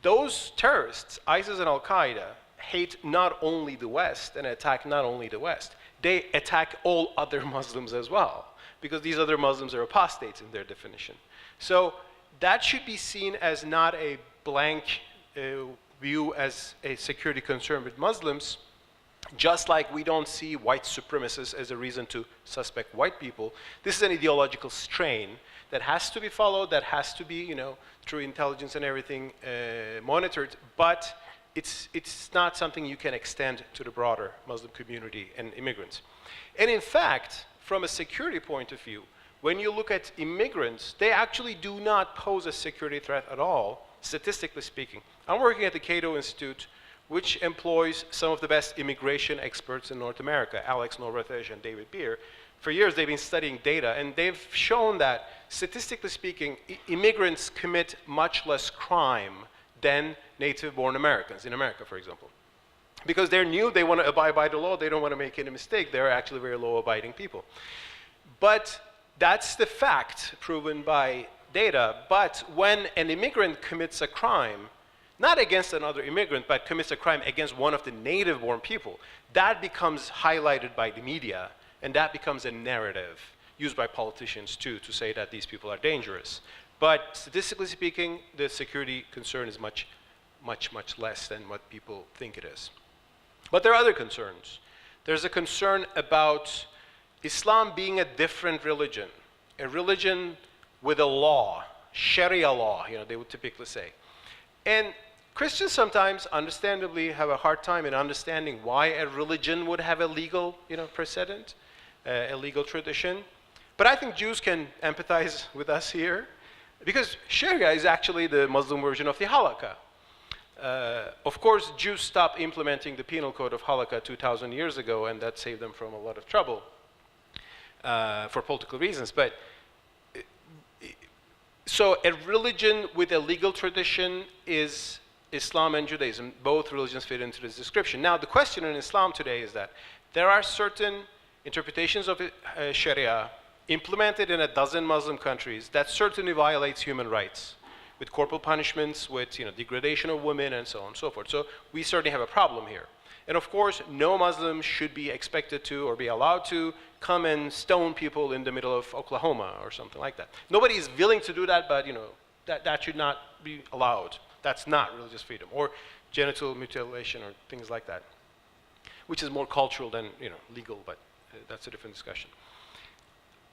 Those terrorists, ISIS and Al-Qaeda, hate not only the West and attack not only the West, they attack all other Muslims as well, because these other Muslims are apostates in their definition. So that should be seen as not a blank view as a security concern with Muslims, just like we don't see white supremacists as a reason to suspect white people. This is an ideological strain that has to be followed, that has to be, through intelligence and everything, monitored, but it's not something you can extend to the broader Muslim community and immigrants. And in fact, from a security point of view, when you look at immigrants, they actually do not pose a security threat at all, statistically speaking. I'm working at the Cato Institute, which employs some of the best immigration experts in North America, Alex Norvethesh and David Beer. For years, they've been studying data, and they've shown that, statistically speaking, immigrants commit much less crime than native-born Americans, in America, for example. Because they're new, they want to abide by the law, they don't want to make any mistake, they're actually very law-abiding people. But that's the fact proven by data. But when an immigrant commits a crime, not against another immigrant, but commits a crime against one of the native-born people, that becomes highlighted by the media, and that becomes a narrative used by politicians too to say that these people are dangerous. But statistically speaking, the security concern is much, much, much less than what people think it is. But there are other concerns. There's a concern about Islam being a different religion, a religion with a law, Sharia law, they would typically say. And Christians sometimes, understandably, have a hard time in understanding why a religion would have a legal, precedent, a legal tradition. But I think Jews can empathize with us here, because Sharia is actually the Muslim version of the Halakha. Of course, Jews stopped implementing the penal code of Halakha 2,000 years ago, and that saved them from a lot of trouble for political reasons. But so a religion with a legal tradition is Islam and Judaism. Both religions fit into this description. Now, the question in Islam today is that there are certain interpretations of Sharia implemented in a dozen Muslim countries that certainly violates human rights, with corporal punishments, with degradation of women, and so on and so forth. So we certainly have a problem here. And of course, no Muslim should be expected to or be allowed to come and stone people in the middle of Oklahoma or something like that. Nobody is willing to do that, but that should not be allowed. That's not religious freedom, or genital mutilation or things like that, which is more cultural than legal, but that's a different discussion.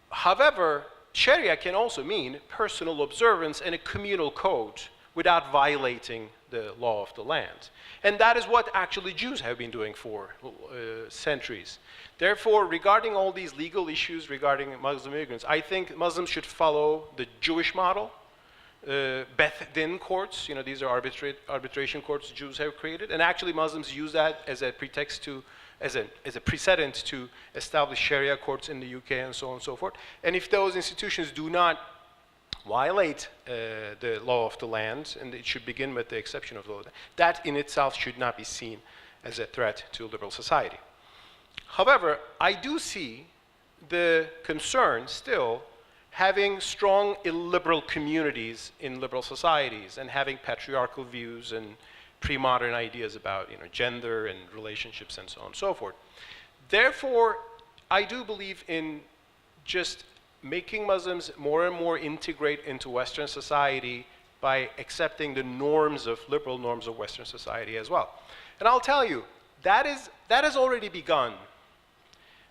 However, Sharia can also mean personal observance and a communal code without violating the law of the land. And that is what actually Jews have been doing for centuries. Therefore, regarding all these legal issues regarding Muslim immigrants, I think Muslims should follow the Jewish model. Beth Din courts, these are arbitration courts Jews have created, and actually Muslims use that as a pretext to, as a precedent to establish Sharia courts in the UK and so on and so forth. And if those institutions do not violate the law of the land, and it should begin with the exception of the law, that in itself should not be seen as a threat to liberal society. However, I do see the concern still having strong illiberal communities in liberal societies and having patriarchal views and pre-modern ideas about gender and relationships and so on and so forth. Therefore, I do believe in just making Muslims more and more integrate into Western society by accepting the norms of liberal norms of Western society as well. And I'll tell you, that has already begun.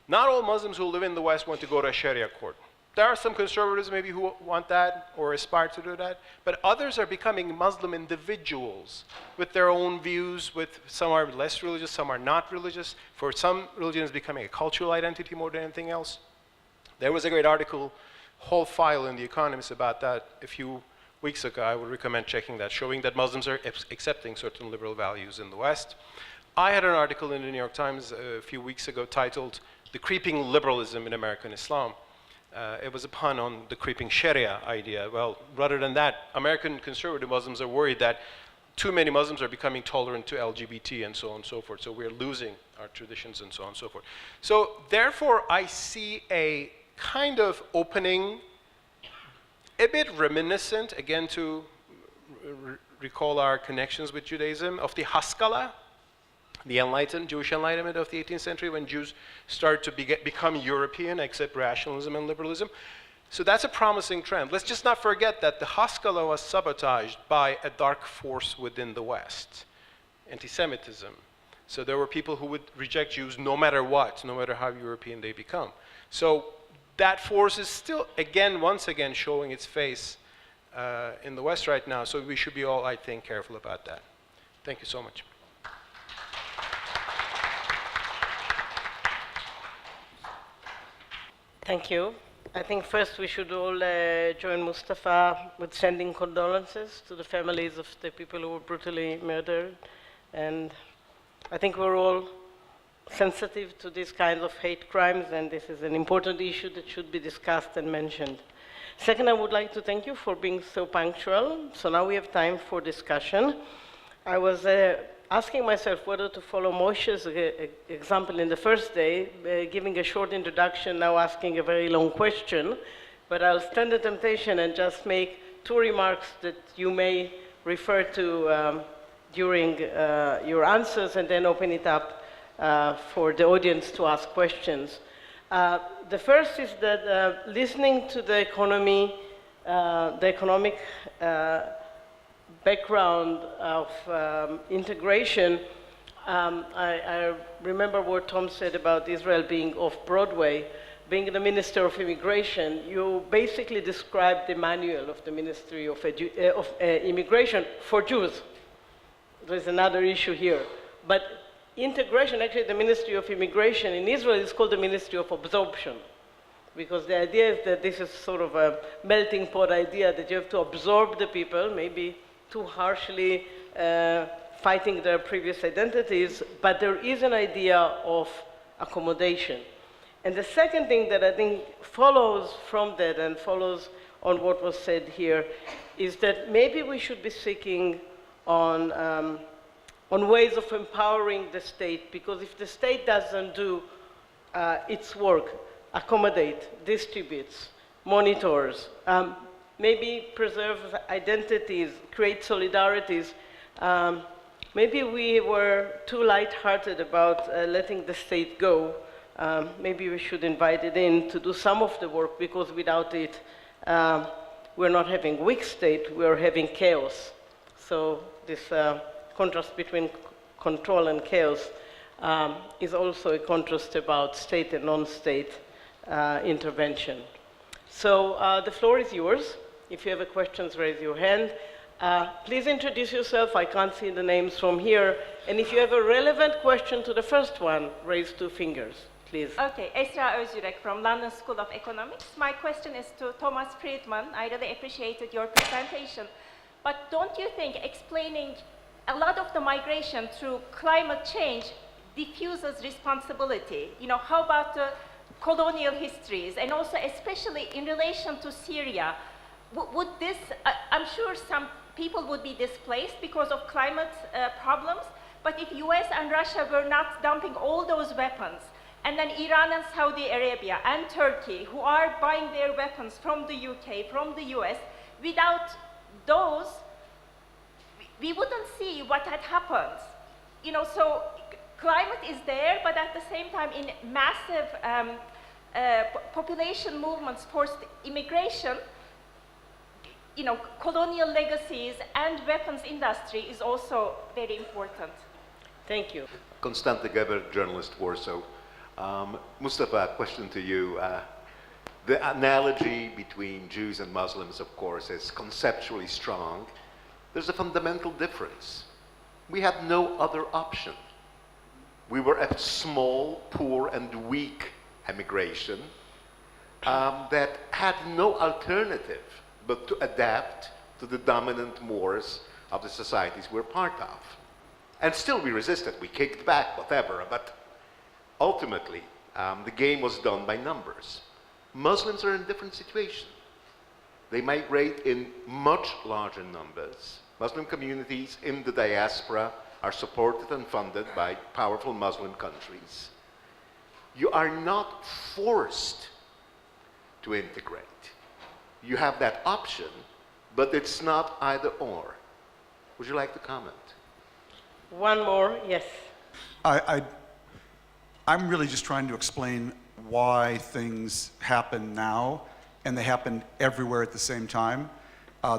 Not all Muslims who live in the West want to go to a Sharia court. There are some conservatives maybe who want that or aspire to do that, but others are becoming Muslim individuals with their own views, with some are less religious, some are not religious. For some, religion is becoming a cultural identity more than anything else. There was a great article, whole file in The Economist about that a few weeks ago. I would recommend checking that, showing that Muslims are accepting certain liberal values in the West. I had an article in the New York Times a few weeks ago titled, "The Creeping Liberalism in American Islam." It was a pun on the creeping Sharia idea. Well, rather than that, American conservative Muslims are worried that too many Muslims are becoming tolerant to LGBT and so on and so forth. So we're losing our traditions and so on and so forth. So therefore, I see a kind of opening, a bit reminiscent, again to recall our connections with Judaism, of the Haskalah, the Jewish Enlightenment of the 18th century, when Jews started to become European, accept rationalism and liberalism. So that's a promising trend. Let's just not forget that the Haskalah was sabotaged by a dark force within the West, anti-Semitism. So there were people who would reject Jews no matter what, no matter how European they become. So that force is still, once again, showing its face in the West right now. So we should be all, I think, careful about that. Thank you so much. Thank you. I think first we should all join Mustafa with sending condolences to the families of the people who were brutally murdered. And I think we're all sensitive to these kinds of hate crimes, and this is an important issue that should be discussed and mentioned. Second, I would like to thank you for being so punctual. So now we have time for discussion. I was asking myself whether to follow Moshe's example in the first day, giving a short introduction, now asking a very long question, but I'll stand the temptation and just make two remarks that you may refer to during your answers, and then open it up for the audience to ask questions. The first is that listening to the economic background of integration, I remember what Tom said about Israel being off Broadway, being the Minister of Immigration, you basically described the manual of the Ministry of Immigration for Jews. There's another issue here. But integration, actually the Ministry of Immigration in Israel is called the Ministry of Absorption, because the idea is that this is sort of a melting pot idea that you have to absorb the people, maybe too harshly fighting their previous identities, but there is an idea of accommodation. And the second thing that I think follows from that and follows on what was said here is that maybe we should be seeking on ways of empowering the state, because if the state doesn't do its work, accommodate, distributes, monitors, maybe preserve identities, create solidarities, maybe we were too light-hearted about letting the state go. Maybe we should invite it in to do some of the work, because without it, we're not having weak state, we're having chaos. So this contrast between control and chaos is also a contrast about state and non-state intervention. So the floor is yours. If you have questions, raise your hand. Please introduce yourself. I can't see the names from here. And if you have a relevant question to the first one, raise 2 fingers, please. Okay, Esra Özürek from London School of Economics. My question is to Thomas Friedman. I really appreciated your presentation. But don't you think explaining a lot of the migration through climate change diffuses responsibility? You know, how about the colonial histories, and also especially in relation to Syria? Would this, I'm sure some people would be displaced because of climate problems, but if US and Russia were not dumping all those weapons, and then Iran and Saudi Arabia and Turkey, who are buying their weapons from the UK, from the US, without those, we wouldn't see what had happened. You know, so climate is there, but at the same time, in massive population movements towards immigration, you know, colonial legacies and weapons industry is also very important. Thank you. Konstantin Geber, journalist, Warsaw. Mustafa, a question to you. The analogy between Jews and Muslims, of course, is conceptually strong. There's a fundamental difference. We had no other option. We were a small, poor, and weak emigration that had no alternative but to adapt to the dominant mores of the societies we're part of. And still we resisted, we kicked back, whatever, but ultimately the game was done by numbers. Muslims are in a different situation. They migrate in much larger numbers. Muslim communities in the diaspora are supported and funded by powerful Muslim countries. You are not forced to integrate. You have that option, but it's not either or. Would you like to comment? One more, yes. I'm really just trying to explain why things happen now, and they happen everywhere at the same time.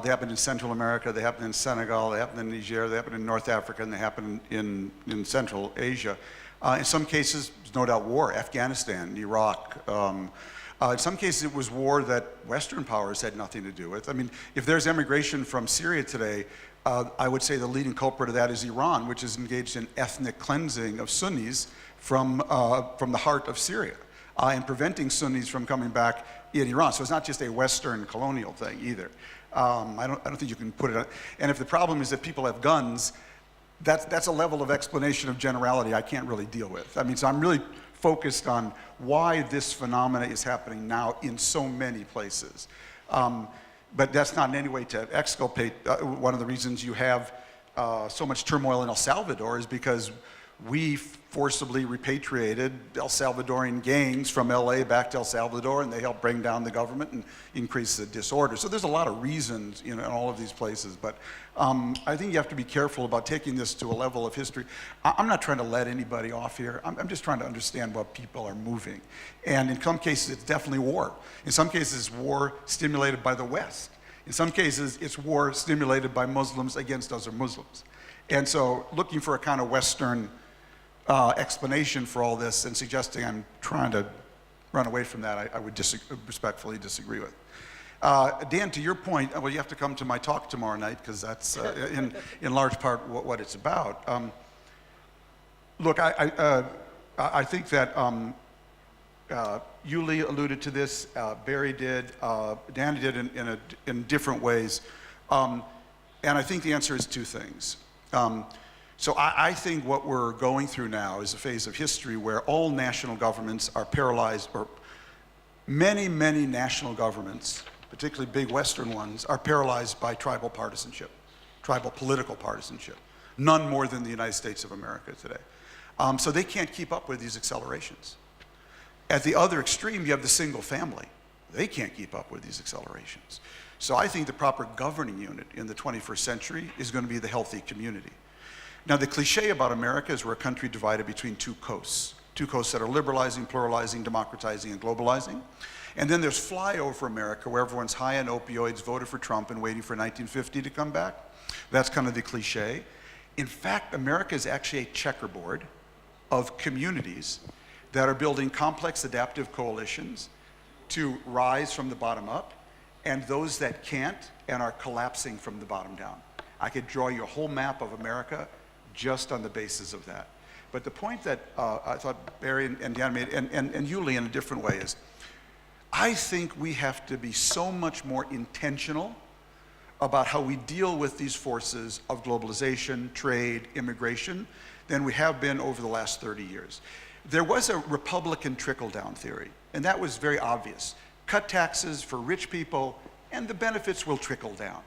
They happen in Central America, they happen in Senegal, they happen in Niger, they happen in North Africa, and they happen in Central Asia. In some cases, there's no doubt war, Afghanistan, Iraq. In some cases, it was war that Western powers had nothing to do with. I mean, if there's emigration from Syria today, I would say the leading culprit of that is Iran, which is engaged in ethnic cleansing of Sunnis from the heart of Syria, and preventing Sunnis from coming back in Iran. So it's not just a Western colonial thing either. I don't think you can put it on. And if the problem is that people have guns, that's a level of explanation of generality I can't really deal with. I mean, so I'm really focused on why this phenomena is happening now in so many places. But that's not in any way to exculpate. One of the reasons you have so much turmoil in El Salvador is because we forcibly repatriated El Salvadorian gangs from LA back to El Salvador, and they helped bring down the government and increase the disorder. So there's a lot of reasons, you know, in all of these places. But I think you have to be careful about taking this to a level of history. I'm not trying to let anybody off here. I'm just trying to understand what people are moving. And in some cases, it's definitely war. In some cases, it's war stimulated by the West. In some cases, it's war stimulated by Muslims against other Muslims. And so looking for a kind of Western explanation for all this and suggesting I'm trying to run away from that, I would respectfully disagree with. Dan, to your point, well, you have to come to my talk tomorrow night because that's in large part what it's about. Look, I think that Yuli alluded to this, Barry did, Danny did in different ways. And I think the answer is two things. So I think what we're going through now is a phase of history where all national governments are paralyzed, or many, many national governments, particularly big Western ones, are paralyzed by tribal partisanship, tribal political partisanship. None more than the United States of America today. So they can't keep up with these accelerations. At the other extreme, you have the single family. They can't keep up with these accelerations. So I think the proper governing unit in the 21st century is going to be the healthy community. Now, the cliche about America is we're a country divided between two coasts that are liberalizing, pluralizing, democratizing, and globalizing. And then there's flyover America, where everyone's high on opioids, voted for Trump, and waiting for 1950 to come back. That's kind of the cliche. In fact, America is actually a checkerboard of communities that are building complex adaptive coalitions to rise from the bottom up, and those that can't and are collapsing from the bottom down. I could draw you a whole map of America just on the basis of that. But the point that I thought Barry and Dan made, and Yuli in a different way, is I think we have to be so much more intentional about how we deal with these forces of globalization, trade, immigration, than we have been over the last 30 years. There was a Republican trickle-down theory, and that was very obvious. Cut taxes for rich people, and the benefits will trickle down.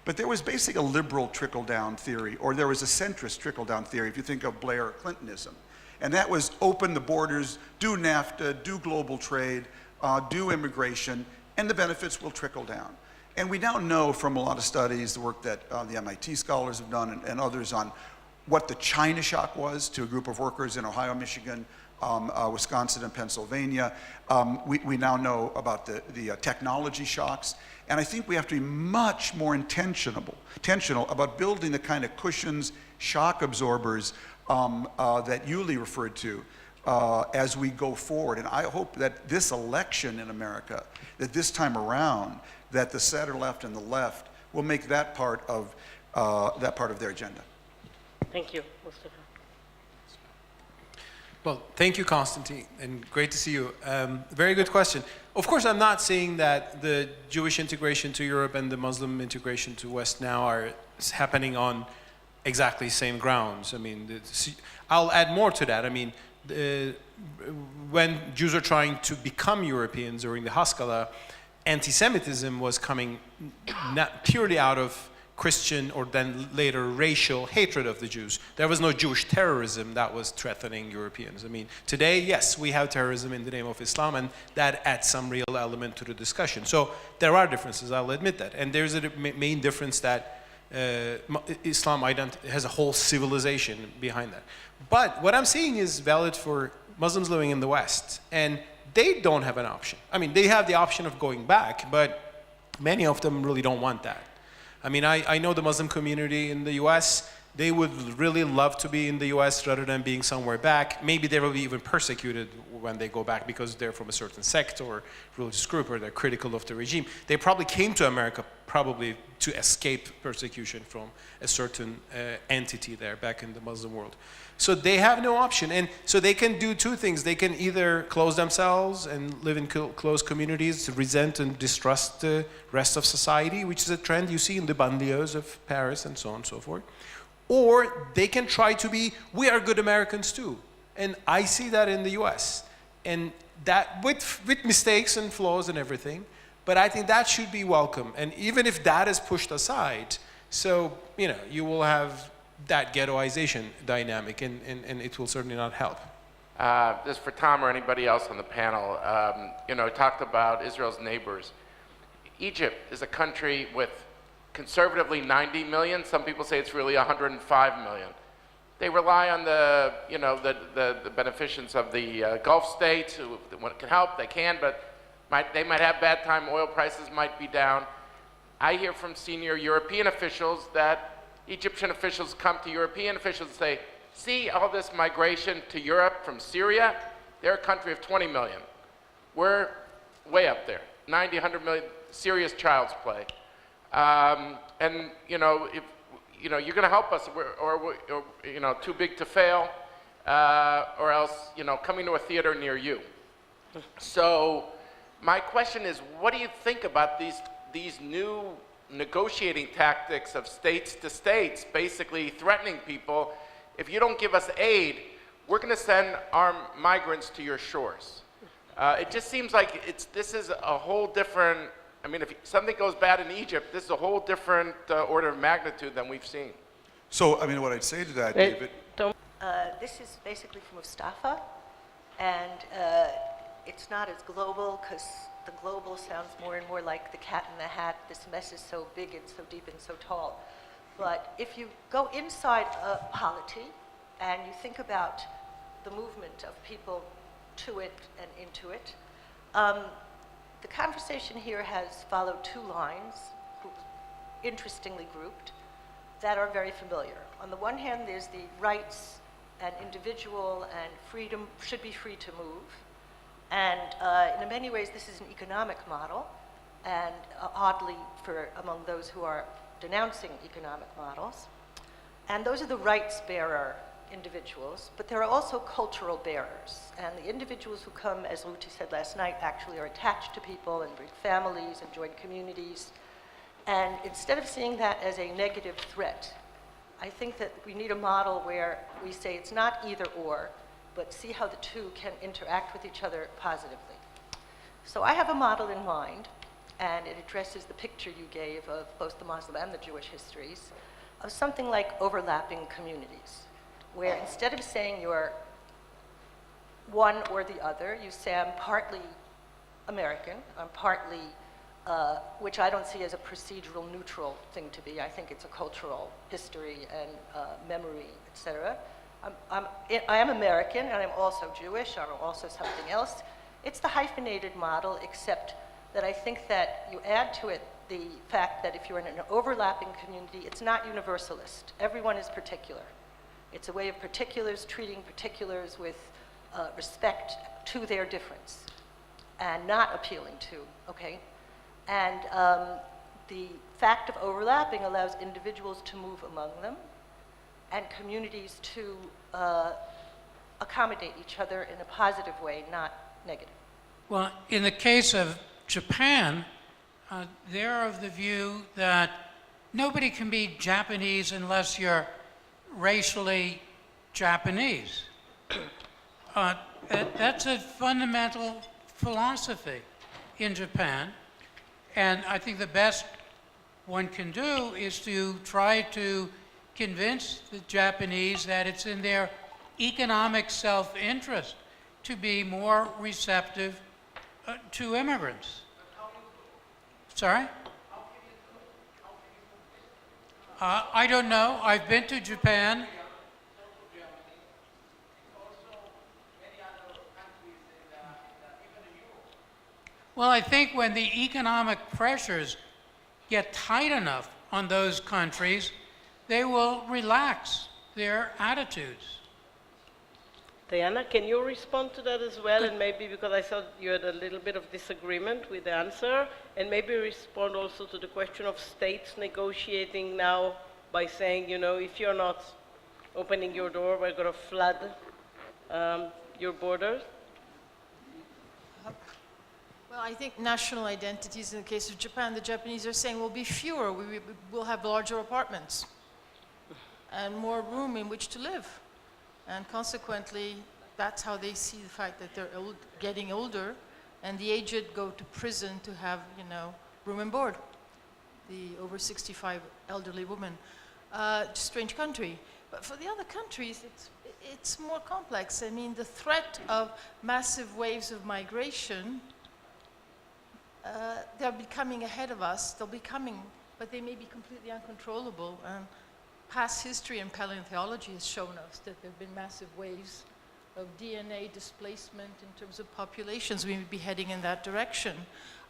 But there was basically a liberal trickle-down theory, or there was a centrist trickle-down theory, if you think of Blair or Clintonism. And that was open the borders, do NAFTA, do global trade, do immigration, and the benefits will trickle down. And we now know from a lot of studies, the work that the MIT scholars have done and others on what the China shock was to a group of workers in Ohio, Michigan, Wisconsin, and Pennsylvania. We now know about the technology shocks. And I think we have to be much more intentional about building the kind of cushions, shock absorbers that Yuli referred to as we go forward. And I hope that this election in America, that this time around, that the center left and the left will make that part of their agenda. Thank you, Mustafa. Well, thank you, Konstantin, and great to see you. Very good question. Of course, I'm not saying that the Jewish integration to Europe and the Muslim integration to West now are happening on exactly same grounds. I mean, I'll add more to that. I mean, when Jews are trying to become Europeans during the Haskalah, anti-Semitism was coming not purely out of Christian or then later racial hatred of the Jews. There was no Jewish terrorism that was threatening Europeans. I mean, today, yes, we have terrorism in the name of Islam, and that adds some real element to the discussion. So there are differences, I'll admit that. And there's a main difference that Islam has a whole civilization behind that. But what I'm saying is valid for Muslims living in the West, and they don't have an option. I mean, they have the option of going back, but many of them really don't want that. I mean, I know the Muslim community in the US, they would really love to be in the US rather than being somewhere back. Maybe they will be even persecuted when they go back because they're from a certain sect or religious group or they're critical of the regime. They probably came to America probably to escape persecution from a certain entity there back in the Muslim world. So they have no option. And so they can do two things. They can either close themselves and live in closed communities, resent and distrust the rest of society, which is a trend you see in the banlieues of Paris and so on and so forth. Or they can try to be, we are good Americans too. And I see that in the US. And that with mistakes and flaws and everything, but I think that should be welcome. And even if that is pushed aside, so, you know, you will have that ghettoization dynamic, and it will certainly not help. This is for Tom or anybody else on the panel. You know, talked about Israel's neighbors. Egypt is a country with conservatively 90 million. Some people say it's really 105 million. They rely on the, you know, the beneficence of the Gulf states. When it can help, they can, but they might have bad time. Oil prices might be down. I hear from senior European officials that Egyptian officials come to European officials and say, see all this migration to Europe from Syria? They're a country of 20 million. we're way up there. 90, 100 million, serious child's play. And you know, if you know, you're going to help us, or you know, too big to fail, or else, you know, coming to a theater near you. So my question is, what do you think about these new negotiating tactics of states to states, basically threatening people, if you don't give us aid, we're going to send our migrants to your shores? It just seems like this is a whole different, I mean, if something goes bad in Egypt, this is a whole different order of magnitude than we've seen. So, I mean, what I'd say to that, David, This is basically from Mustafa, and it's not as global because the global sounds more and more like the cat in the hat. This mess is so big and so deep and so tall. But if you go inside a polity and you think about the movement of people to it and into it, the conversation here has followed two lines, interestingly grouped, that are very familiar. On the one hand, there's the rights and individual and freedom, should be free to move. And in many ways, this is an economic model, and oddly among those who are denouncing economic models. And those are the rights bearer individuals, but there are also cultural bearers. And the individuals who come, as Ruti said last night, actually are attached to people and bring families and join communities. And instead of seeing that as a negative threat, I think that we need a model where we say it's not either or, but see how the two can interact with each other positively. So I have a model in mind, and it addresses the picture you gave of both the Muslim and the Jewish histories, of something like overlapping communities, where instead of saying you're one or the other, you say I'm partly American, I'm partly, which I don't see as a procedural neutral thing to be. I think it's a cultural history and memory, etc. I am American, and I'm also Jewish, I'm also something else. It's the hyphenated model, except that I think that you add to it the fact that if you're in an overlapping community, it's not universalist. Everyone is particular. It's a way of particulars treating particulars with respect to their difference and not appealing to, okay? And the fact of overlapping allows individuals to move among them and communities to accommodate each other in a positive way, not negative. Well, in the case of Japan, they're of the view that nobody can be Japanese unless you're racially Japanese. That's a fundamental philosophy in Japan, and I think the best one can do is to try to convince the Japanese that it's in their economic self-interest to be more receptive to immigrants. Sorry? I don't know. I've been to Japan. Well, I think when the economic pressures get tight enough on those countries, they will relax their attitudes. Diana, can you respond to that as well? And maybe, because I thought you had a little bit of disagreement with the answer, and maybe respond also to the question of states negotiating now by saying, you know, if you're not opening your door, we're going to flood your borders. Well, I think national identities, in the case of Japan, the Japanese are saying will be fewer. We'll have larger apartments and more room in which to live. And consequently, that's how they see the fact that they're getting older, and the aged go to prison to have, you know, room and board. The over 65 elderly woman. Strange country. But for the other countries, it's more complex. I mean, the threat of massive waves of migration, they'll be coming ahead of us. They'll be coming, but they may be completely uncontrollable. And past history and paleontology has shown us that there have been massive waves of DNA displacement in terms of populations. We would be heading in that direction.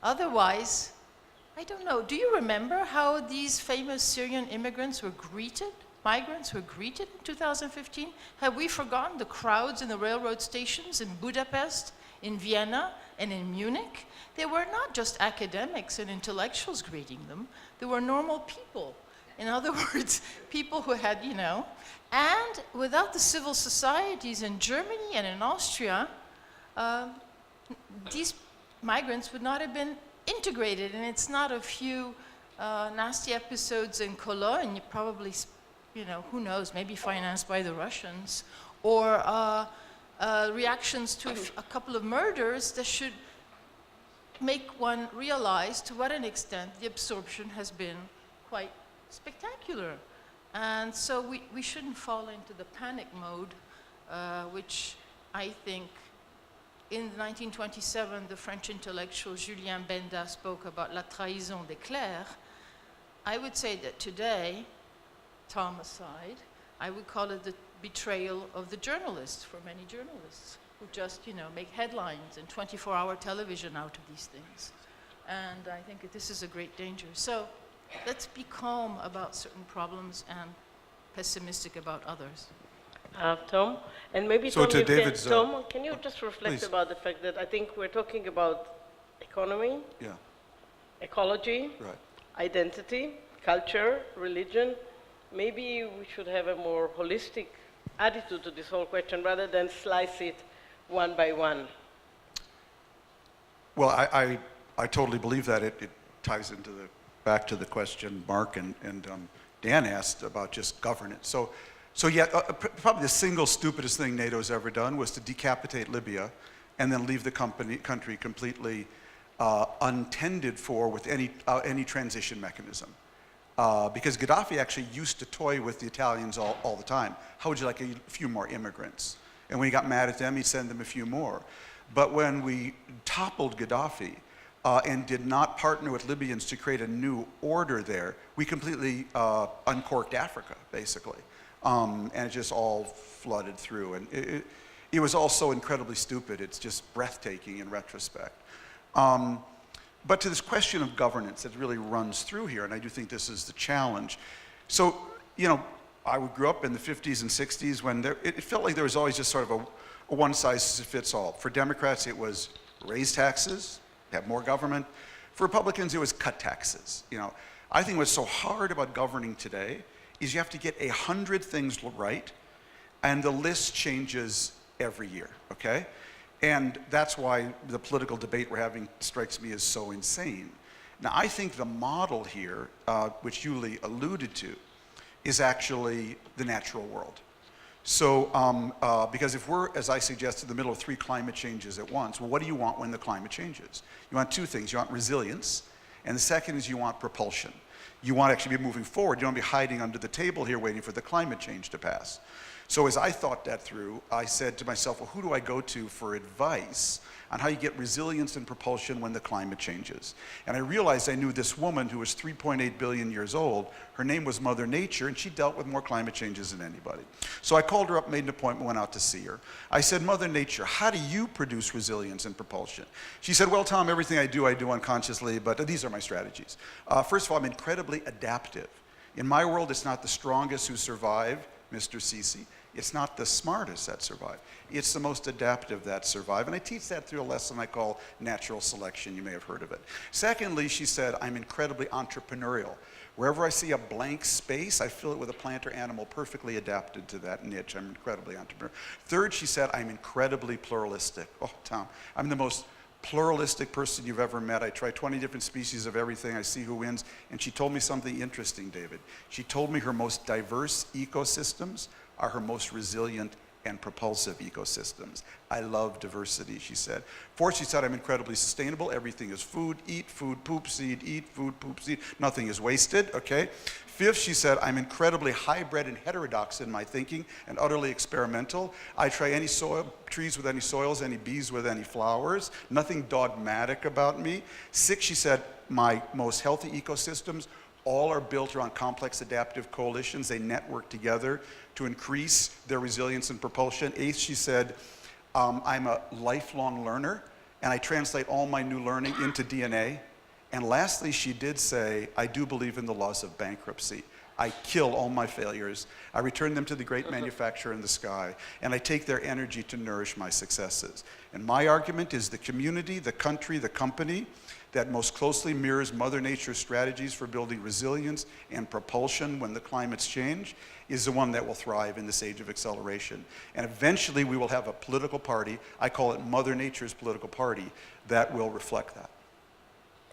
Otherwise, I don't know. Do you remember how these famous Syrian immigrants were greeted? Migrants were greeted in 2015? Have we forgotten the crowds in the railroad stations in Budapest, in Vienna, And in Munich, they were not just academics and intellectuals greeting them, they were normal people. In other words, people who had, and without the civil societies in Germany and in Austria, these migrants would not have been integrated. And it's not a few nasty episodes in Cologne, probably, who knows, maybe financed by the Russians, or reactions to a couple of murders that should make one realize to what an extent the absorption has been quite spectacular. And so we shouldn't fall into the panic mode, which I think in 1927, the French intellectual Julien Benda spoke about la trahison des clercs. I would say that today, Tom aside, I would call it the betrayal of the journalists, for many journalists who just, make headlines and 24-hour television out of these things. And I think that this is a great danger. So let's be calm about certain problems and pessimistic about others. Tom, and maybe So Tom, to you David's, Tom, can you just reflect please. about the fact that I think we're talking about economy, Yeah, ecology, right. identity, culture, religion. Maybe we should have a more holistic attitude to this whole question rather than slice it one by one. Well, I totally believe that. It ties into back to the question Mark and Dan asked about just governance. So yeah, probably the single stupidest thing NATO's ever done was to decapitate Libya and then leave the country completely untended for with any transition mechanism. Because Gaddafi actually used to toy with the Italians all the time. How would you like a few more immigrants? And when he got mad at them, he'd send them a few more. But when we toppled Gaddafi and did not partner with Libyans to create a new order there, we completely uncorked Africa, basically. And it just all flooded through. And it was all so incredibly stupid. It's just breathtaking in retrospect. But to this question of governance that really runs through here, and I do think this is the challenge. So, I grew up in the 50s and 60s when it felt like there was always just sort of a one-size-fits-all. For Democrats, it was raise taxes, have more government. For Republicans, it was cut taxes. I think what's so hard about governing today is you have to get 100 things right, and the list changes every year, okay? And that's why the political debate we're having strikes me as so insane. Now, I think the model here, which Yuli alluded to, is actually the natural world. So, because if we're, as I suggested, in the middle of 3 climate changes at once, well, what do you want when the climate changes? You want 2 things. You want resilience, and the second is you want propulsion. You want to actually be moving forward. You don't want to be hiding under the table here waiting for the climate change to pass. So as I thought that through, I said to myself, well, who do I go to for advice on how you get resilience and propulsion when the climate changes? And I realized I knew this woman who was 3.8 billion years old. Her name was Mother Nature, and she dealt with more climate changes than anybody. So I called her up, made an appointment, went out to see her. I said, Mother Nature, how do you produce resilience and propulsion? She said, well, Tom, everything I do unconsciously, but these are my strategies. First of all, I'm incredibly adaptive. In my world, it's not the strongest who survive, Mr. Sisi. It's not the smartest that survive. It's the most adaptive that survive. And I teach that through a lesson I call natural selection. You may have heard of it. Secondly, she said, I'm incredibly entrepreneurial. Wherever I see a blank space, I fill it with a plant or animal perfectly adapted to that niche. I'm incredibly entrepreneurial. Third, she said, I'm incredibly pluralistic. Oh, Tom, I'm the most pluralistic person you've ever met. I try 20 different species of everything. I see who wins. And she told me something interesting, David. She told me her most diverse ecosystems are her most resilient and propulsive ecosystems. I love diversity, she said. Fourth, she said, I'm incredibly sustainable. Everything is food, eat, food, poop, seed, eat, food, poop, seed. Nothing is wasted, okay? Fifth, she said, I'm incredibly hybrid and heterodox in my thinking and utterly experimental. I try any trees with any soils, any bees with any flowers. Nothing dogmatic about me. Sixth, she said, my most healthy ecosystems all are built around complex adaptive coalitions. They network together to increase their resilience and propulsion. Eighth, she said, I'm a lifelong learner, and I translate all my new learning into DNA. And lastly, she did say, I do believe in the laws of bankruptcy. I kill all my failures. I return them to the great manufacturer in the sky, and I take their energy to nourish my successes. And my argument is the community, the country, the company that most closely mirrors Mother Nature's strategies for building resilience and propulsion when the climates change is the one that will thrive in this age of acceleration. And eventually we will have a political party, I call it Mother Nature's political party, that will reflect that.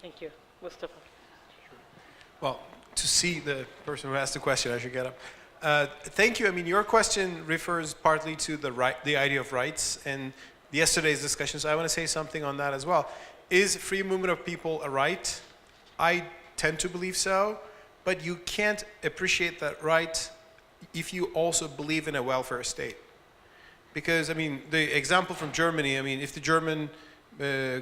Thank you. Mustafa. Well, to see the person who asked the question, I should get up. Thank you. I mean, your question refers partly to the idea of rights and yesterday's discussion, so I want to say something on that as well. Is free movement of people a right? I tend to believe so, but you can't appreciate that right if you also believe in a welfare state. Because, I mean, the example from Germany, I mean, if the German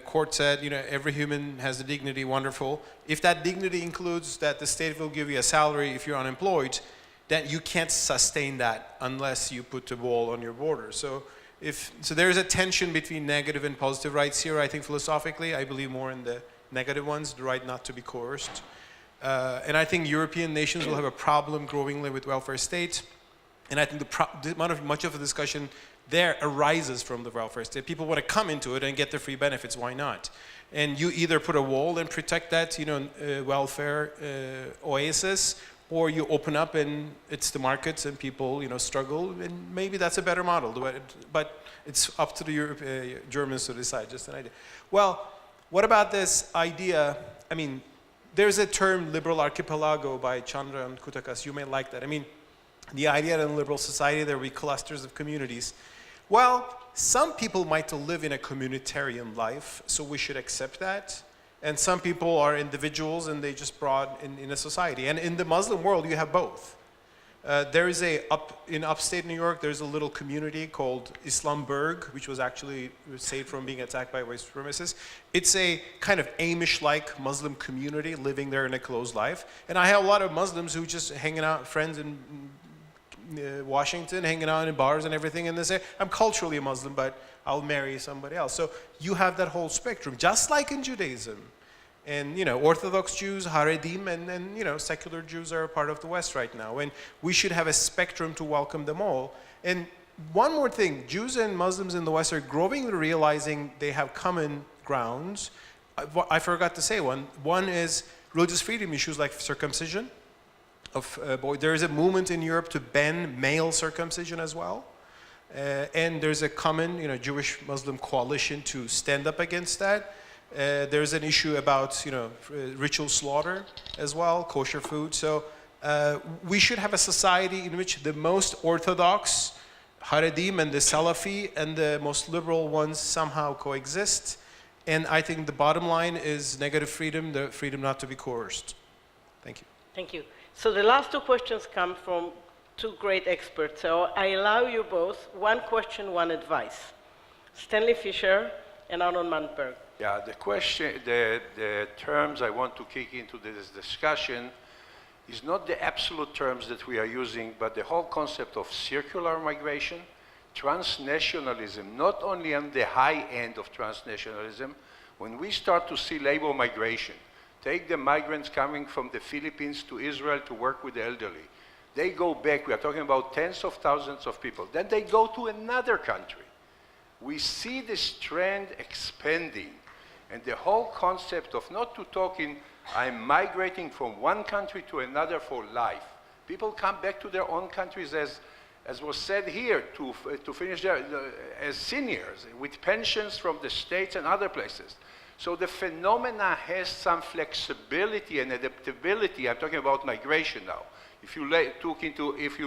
court said, you know, every human has the dignity, wonderful. If that dignity includes that the state will give you a salary if you're unemployed, then you can't sustain that unless you put a wall on your border. So there is a tension between negative and positive rights here. I think philosophically, I believe more in the negative ones, the right not to be coerced. And I think European nations will have a problem growingly with welfare states. And I think much of the discussion there arises from the welfare state. People want to come into it and get the free benefits. Why not? And you either put a wall and protect that, you know, welfare oasis, or you open up and it's the markets and people, you know, struggle, and maybe that's a better model. But it's up to the Germans to decide. Just an idea. Well, what about this idea? I mean, there's a term, liberal archipelago, by Chandra and Kutakas. You may like that. I mean, the idea that in a liberal society there will be clusters of communities. Well, some people might live in a communitarian life, so we should accept that. And some people are individuals and they just brought in a society. And in the Muslim world, you have both. There is in upstate New York, there's a little community called Islamburg, which was actually saved from being attacked by white supremacists. It's a kind of Amish-like Muslim community living there in a closed life. And I have a lot of Muslims who just hanging out, friends in Washington, hanging out in bars and everything, and they say, I'm culturally a Muslim, but I'll marry somebody else. So you have that whole spectrum, just like in Judaism. And, you know, Orthodox Jews, Haredim, and you know, secular Jews are a part of the West right now. And we should have a spectrum to welcome them all. And one more thing, Jews and Muslims in the West are growingly realizing they have common grounds. I forgot to say one. One is religious freedom issues like circumcision. There is a movement in Europe to ban male circumcision as well. And there's a common, you know, Jewish-Muslim coalition to stand up against that. There's an issue about, you know, ritual slaughter as well, kosher food. So we should have a society in which the most orthodox Haredim and the Salafi and the most liberal ones somehow coexist. And I think the bottom line is negative freedom, the freedom not to be coerced. Thank you. Thank you. So the last two questions come from two great experts. So I allow you both one question, one advice. Stanley Fisher and Aaron Manberg. Yeah, the question, the terms I want to kick into this discussion is not the absolute terms that we are using, but the whole concept of circular migration, transnationalism, not only on the high end of transnationalism. When we start to see labor migration, take the migrants coming from the Philippines to Israel to work with the elderly. They go back, we are talking about tens of thousands of people. Then they go to another country. We see this trend expanding. And the whole concept of not to talking, I'm migrating from one country to another for life. People come back to their own countries as was said here, to finish as seniors, with pensions from the States and other places. So the phenomena has some flexibility and adaptability. I'm talking about migration now. If you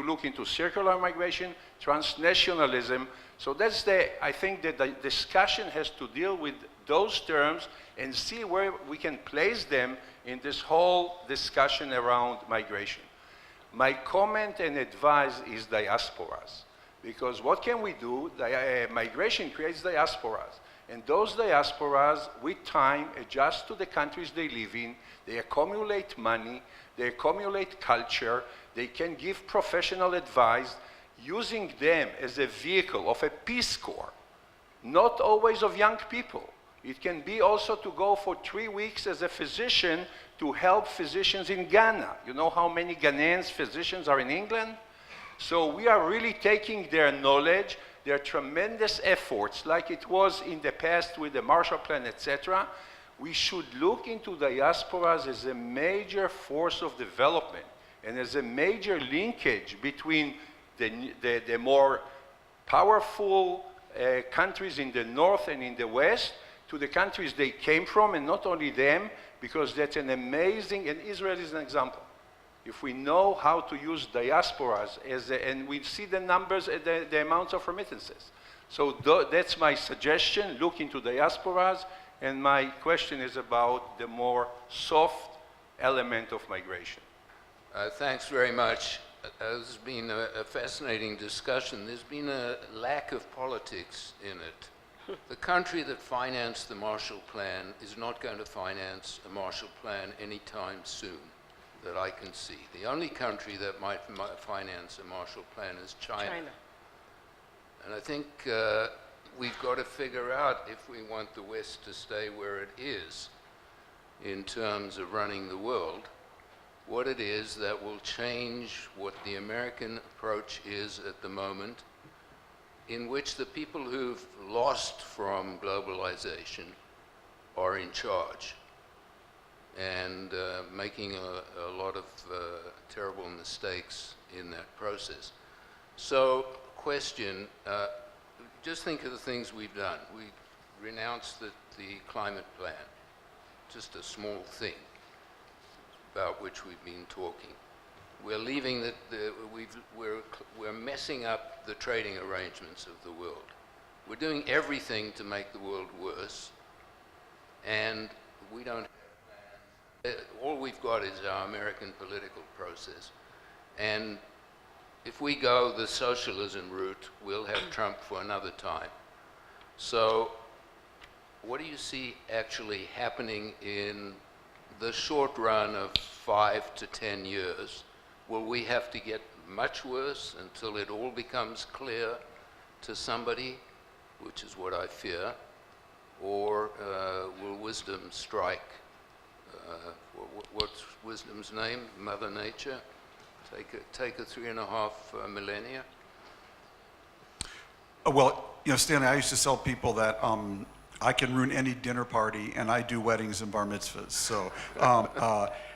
look into circular migration, transnationalism, so that's I think that the discussion has to deal with those terms and see where we can place them in this whole discussion around migration. My comment and advice is diasporas, because what can we do? Migration creates diasporas. And those diasporas, with time, adjust to the countries they live in. They accumulate money. They accumulate culture. They can give professional advice, using them as a vehicle of a Peace Corps, not always of young people. It can be also to go for 3 weeks as a physician to help physicians in Ghana. You know how many Ghanaian physicians are in England? So we are really taking their knowledge, their tremendous efforts, like it was in the past with the Marshall Plan, etc. We should look into diasporas as a major force of development and as a major linkage between the more powerful countries in the north and in the west to the countries they came from, and not only them, because that's an amazing, and Israel is an example. If we know how to use diasporas, and we see the numbers, the amounts of remittances. So that's my suggestion, look into diasporas, and my question is about the more soft element of migration. Thanks very much. This has been a fascinating discussion. There's been a lack of politics in it. The country that financed the Marshall Plan is not going to finance a Marshall Plan anytime soon that I can see. The only country that might finance a Marshall Plan is China. And I think we've got to figure out, if we want the West to stay where it is in terms of running the world, what it is that will change what the American approach is at the moment, in which the people who've lost from globalization are in charge and making a lot of terrible mistakes in that process. So, question, just think of the things we've done. We renounced the climate plan, just a small thing about which we've been talking. We're leaving we're messing up the trading arrangements of the world. We're doing everything to make the world worse, and we don't have plans. All we've got is our American political process. And if we go the socialism route, we'll have Trump for another time. So what do you see actually happening in the short run of 5 to 10 years? Will we have to get much worse until it all becomes clear to somebody, which is what I fear, or will wisdom strike? What's wisdom's name? Mother Nature? Take a 3.5 millennia? Well, you know, Stanley, I used to tell people that I can ruin any dinner party, and I do weddings and bar mitzvahs. So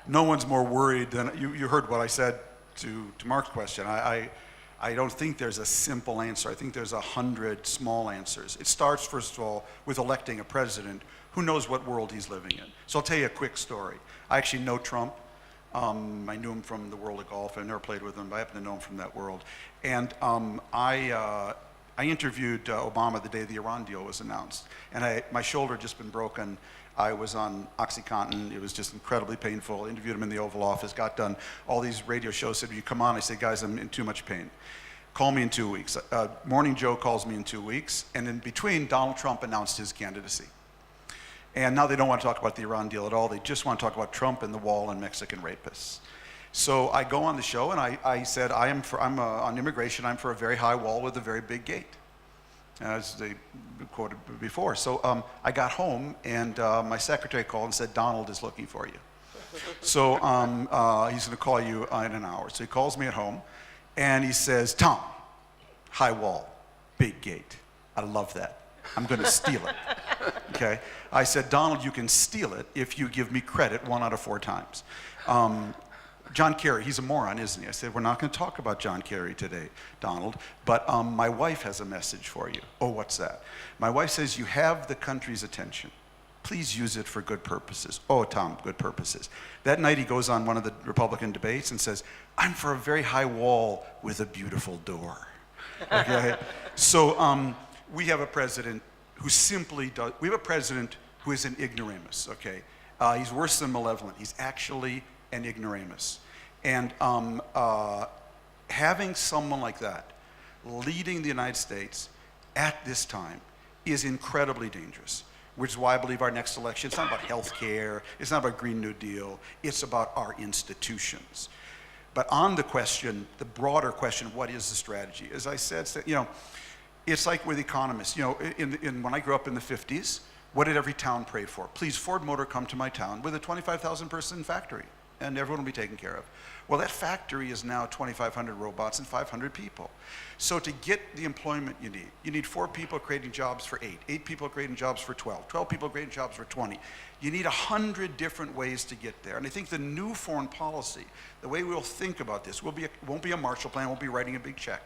no one's more worried than, you heard what I said to Mark's question. I don't think there's a simple answer. I think there's 100 small answers. It starts, first of all, with electing a president who knows what world he's living in. So I'll tell you a quick story. I actually know Trump. I knew him from the world of golf. I never played with him, but I happen to know him from that world. And I interviewed Obama the day the Iran deal was announced. And my shoulder had just been broken. I was on OxyContin. It was just incredibly painful. I interviewed him in the Oval Office, got done all these radio shows, said, "Will you come on?" I said, "Guys, I'm in too much pain. Call me in 2 weeks." Morning Joe calls me in 2 weeks. And in between, Donald Trump announced his candidacy. And now they don't want to talk about the Iran deal at all. They just want to talk about Trump and the wall and Mexican rapists. So I go on the show and I said, I'm on immigration, I'm for a very high wall with a very big gate, as they quoted before. So I got home and my secretary called and said, "Donald is looking for you." So he's going to call you in an hour. So he calls me at home and he says, "Tom, high wall, big gate. I love that. I'm going to steal it." Okay. I said, "Donald, you can steal it if you give me credit 1 out of 4 times. John Kerry, he's a moron, isn't he?" I said, "We're not going to talk about John Kerry today, Donald, but my wife has a message for you." "Oh, what's that?" "My wife says you have the country's attention. Please use it for good purposes." "Oh, Tom, good purposes." That night he goes on one of the Republican debates and says, "I'm for a very high wall with a beautiful door." Okay. So we have a president who simply does, we have a president who is an ignoramus, okay? He's worse than malevolent. He's actually an ignoramus. And having someone like that leading the United States at this time is incredibly dangerous, which is why I believe our next election, it's not about health care, it's not about Green New Deal, it's about our institutions. But on the question, the broader question, what is the strategy? As I said, you know, it's like with economists. You know, when I grew up in the 50s, What did every town pray for? Please, Ford Motor, come to my town with a 25,000 person factory, and everyone will be taken care of. Well, that factory is now 2,500 robots and 500 people. So to get the employment you need 4 people creating jobs for 8, 8 people creating jobs for 12, 12 people creating jobs for 20. You need 100 different ways to get there. And I think the new foreign policy, the way we'll think about this, won't be a Marshall Plan, won't be writing a big check.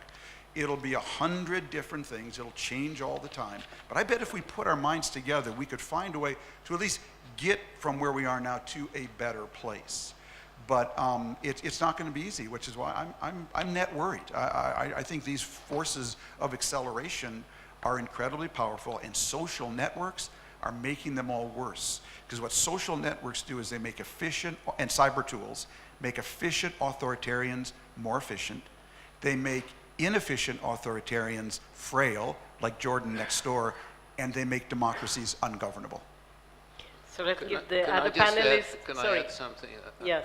It'll be 100 different things. It'll change all the time. But I bet if we put our minds together, we could find a way to at least get from where we are now to a better place. But it's not going to be easy, which is why I'm net worried. I think these forces of acceleration are incredibly powerful, and social networks are making them all worse. Because what social networks do is they make efficient, and cyber tools, make efficient authoritarians more efficient. They make inefficient authoritarians frail, like Jordan next door, and they make democracies ungovernable. So let's give Can the I other just panelists. Can Sorry. I add something? Yes.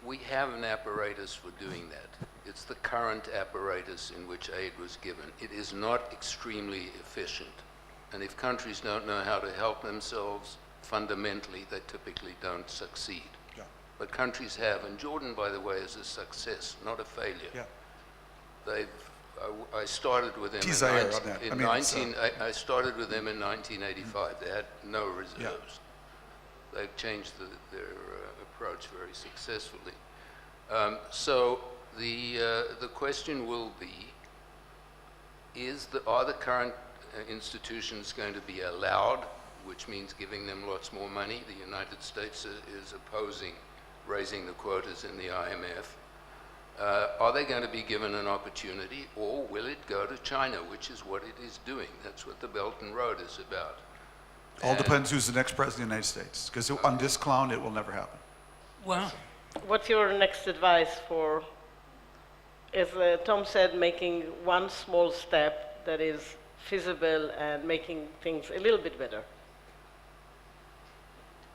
We have an apparatus for doing that. It's the current apparatus in which aid was given. It is not extremely efficient. And if countries don't know how to help themselves, fundamentally, they typically don't succeed. Yeah. But countries have, and Jordan, by the way, is a success, not a failure. Yeah. I started with them I started with them in 1985. They had no reserves. Yeah. They've changed their approach very successfully. So the question will be: are the current institutions going to be allowed, which means giving them lots more money? The United States is opposing raising the quotas in the IMF. Are they going to be given an opportunity, or will it go to China, which is what it is doing? That's what the Belt and Road is about. All depends who's the next president of the United States, because on this clown, it will never happen. Well, What's your next advice for, as Tom said, making one small step that is feasible and making things a little bit better?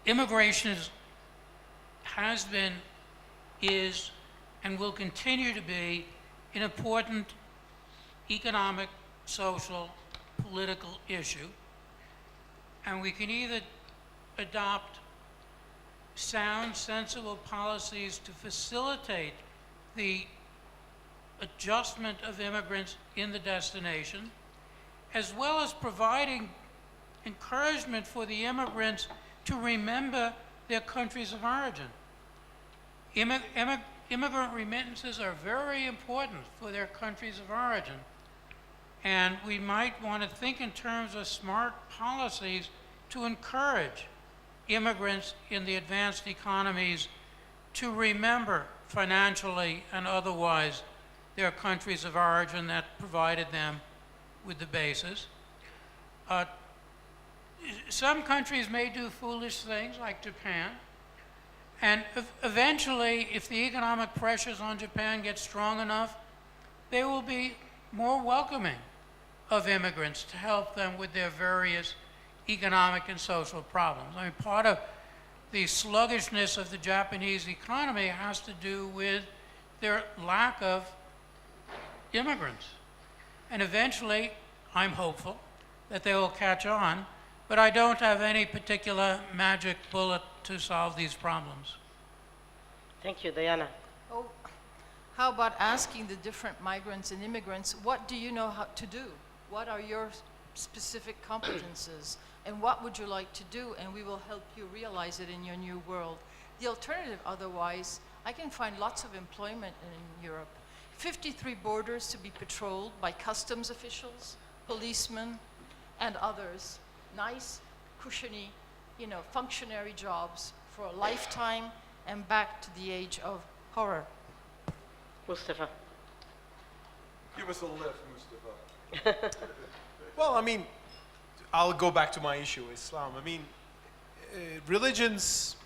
immigration has been, is, and will continue to be an important economic, social, political issue. And we can either adopt sound, sensible policies to facilitate the adjustment of immigrants in the destination, as well as providing encouragement for the immigrants to remember their countries of origin. Immigrant remittances are very important for their countries of origin. And we might want to think in terms of smart policies to encourage immigrants in the advanced economies to remember financially and otherwise their countries of origin that provided them with the basis. Some countries may do foolish things like Japan, and eventually, if the economic pressures on Japan get strong enough, they will be more welcoming of immigrants to help them with their various economic and social problems. I mean, part of the sluggishness of the Japanese economy has to do with their lack of immigrants. And eventually, I'm hopeful that they will catch on, but I don't have any particular magic bullet to solve these problems. Thank you, Diana. Oh, how about asking the different migrants and immigrants, what do you know how to do? What are your specific competences? And what would you like to do? And we will help you realize it in your new world. The alternative, otherwise, I can find lots of employment in Europe. 53 borders to be patrolled by customs officials, policemen, and others. Nice, cushiony, functionary jobs for a lifetime and back to the age of horror. Mustafa. Give us a lift, Mustafa. Well, I mean, I'll go back to my issue, Islam. I mean, religions,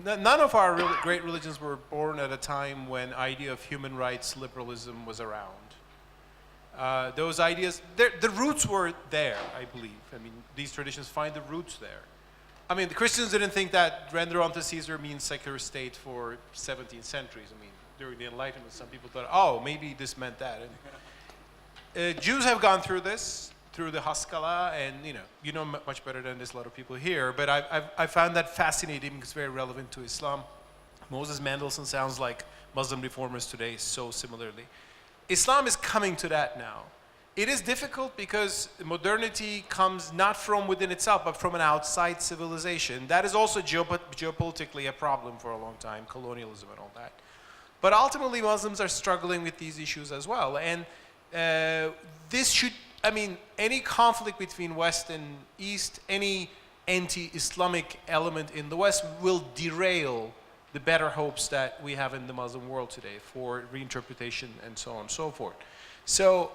none of our great religions were born at a time when idea of human rights liberalism was around. Those ideas, the roots were there, I believe. I mean, these traditions find the roots there. I mean, the Christians didn't think that render unto Caesar means secular state for 17th centuries. I mean, during the Enlightenment, some people thought, oh, maybe this meant that. And, Jews have gone through this. through the Haskalah, and you know much better than this, a lot of people here, but I found that fascinating because it's very relevant to Islam. Moses Mendelssohn sounds like Muslim reformers today so similarly. Islam is coming to that now. It is difficult because modernity comes not from within itself, but from an outside civilization. That is also geopolitically a problem for a long time, colonialism and all that. But ultimately, Muslims are struggling with these issues as well. And this should, any conflict between West and East, any anti-Islamic element in the West will derail the better hopes that we have in the Muslim world today for reinterpretation and so on and so forth. So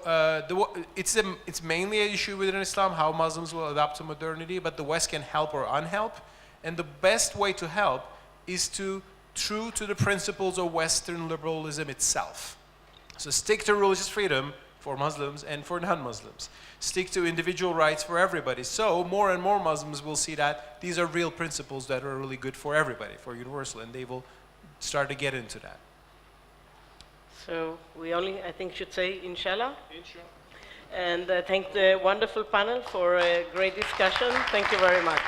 it's mainly an issue within Islam, how Muslims will adapt to modernity, but the West can help or unhelp. And the best way to help is true to the principles of Western liberalism itself. So stick to religious freedom for Muslims and for non-Muslims. Stick to individual rights for everybody. So more and more Muslims will see that these are real principles that are really good for everybody, for universal, and they will start to get into that. So we only, I think, should say inshallah. Inshallah. And thank the wonderful panel for a great discussion. Thank you very much.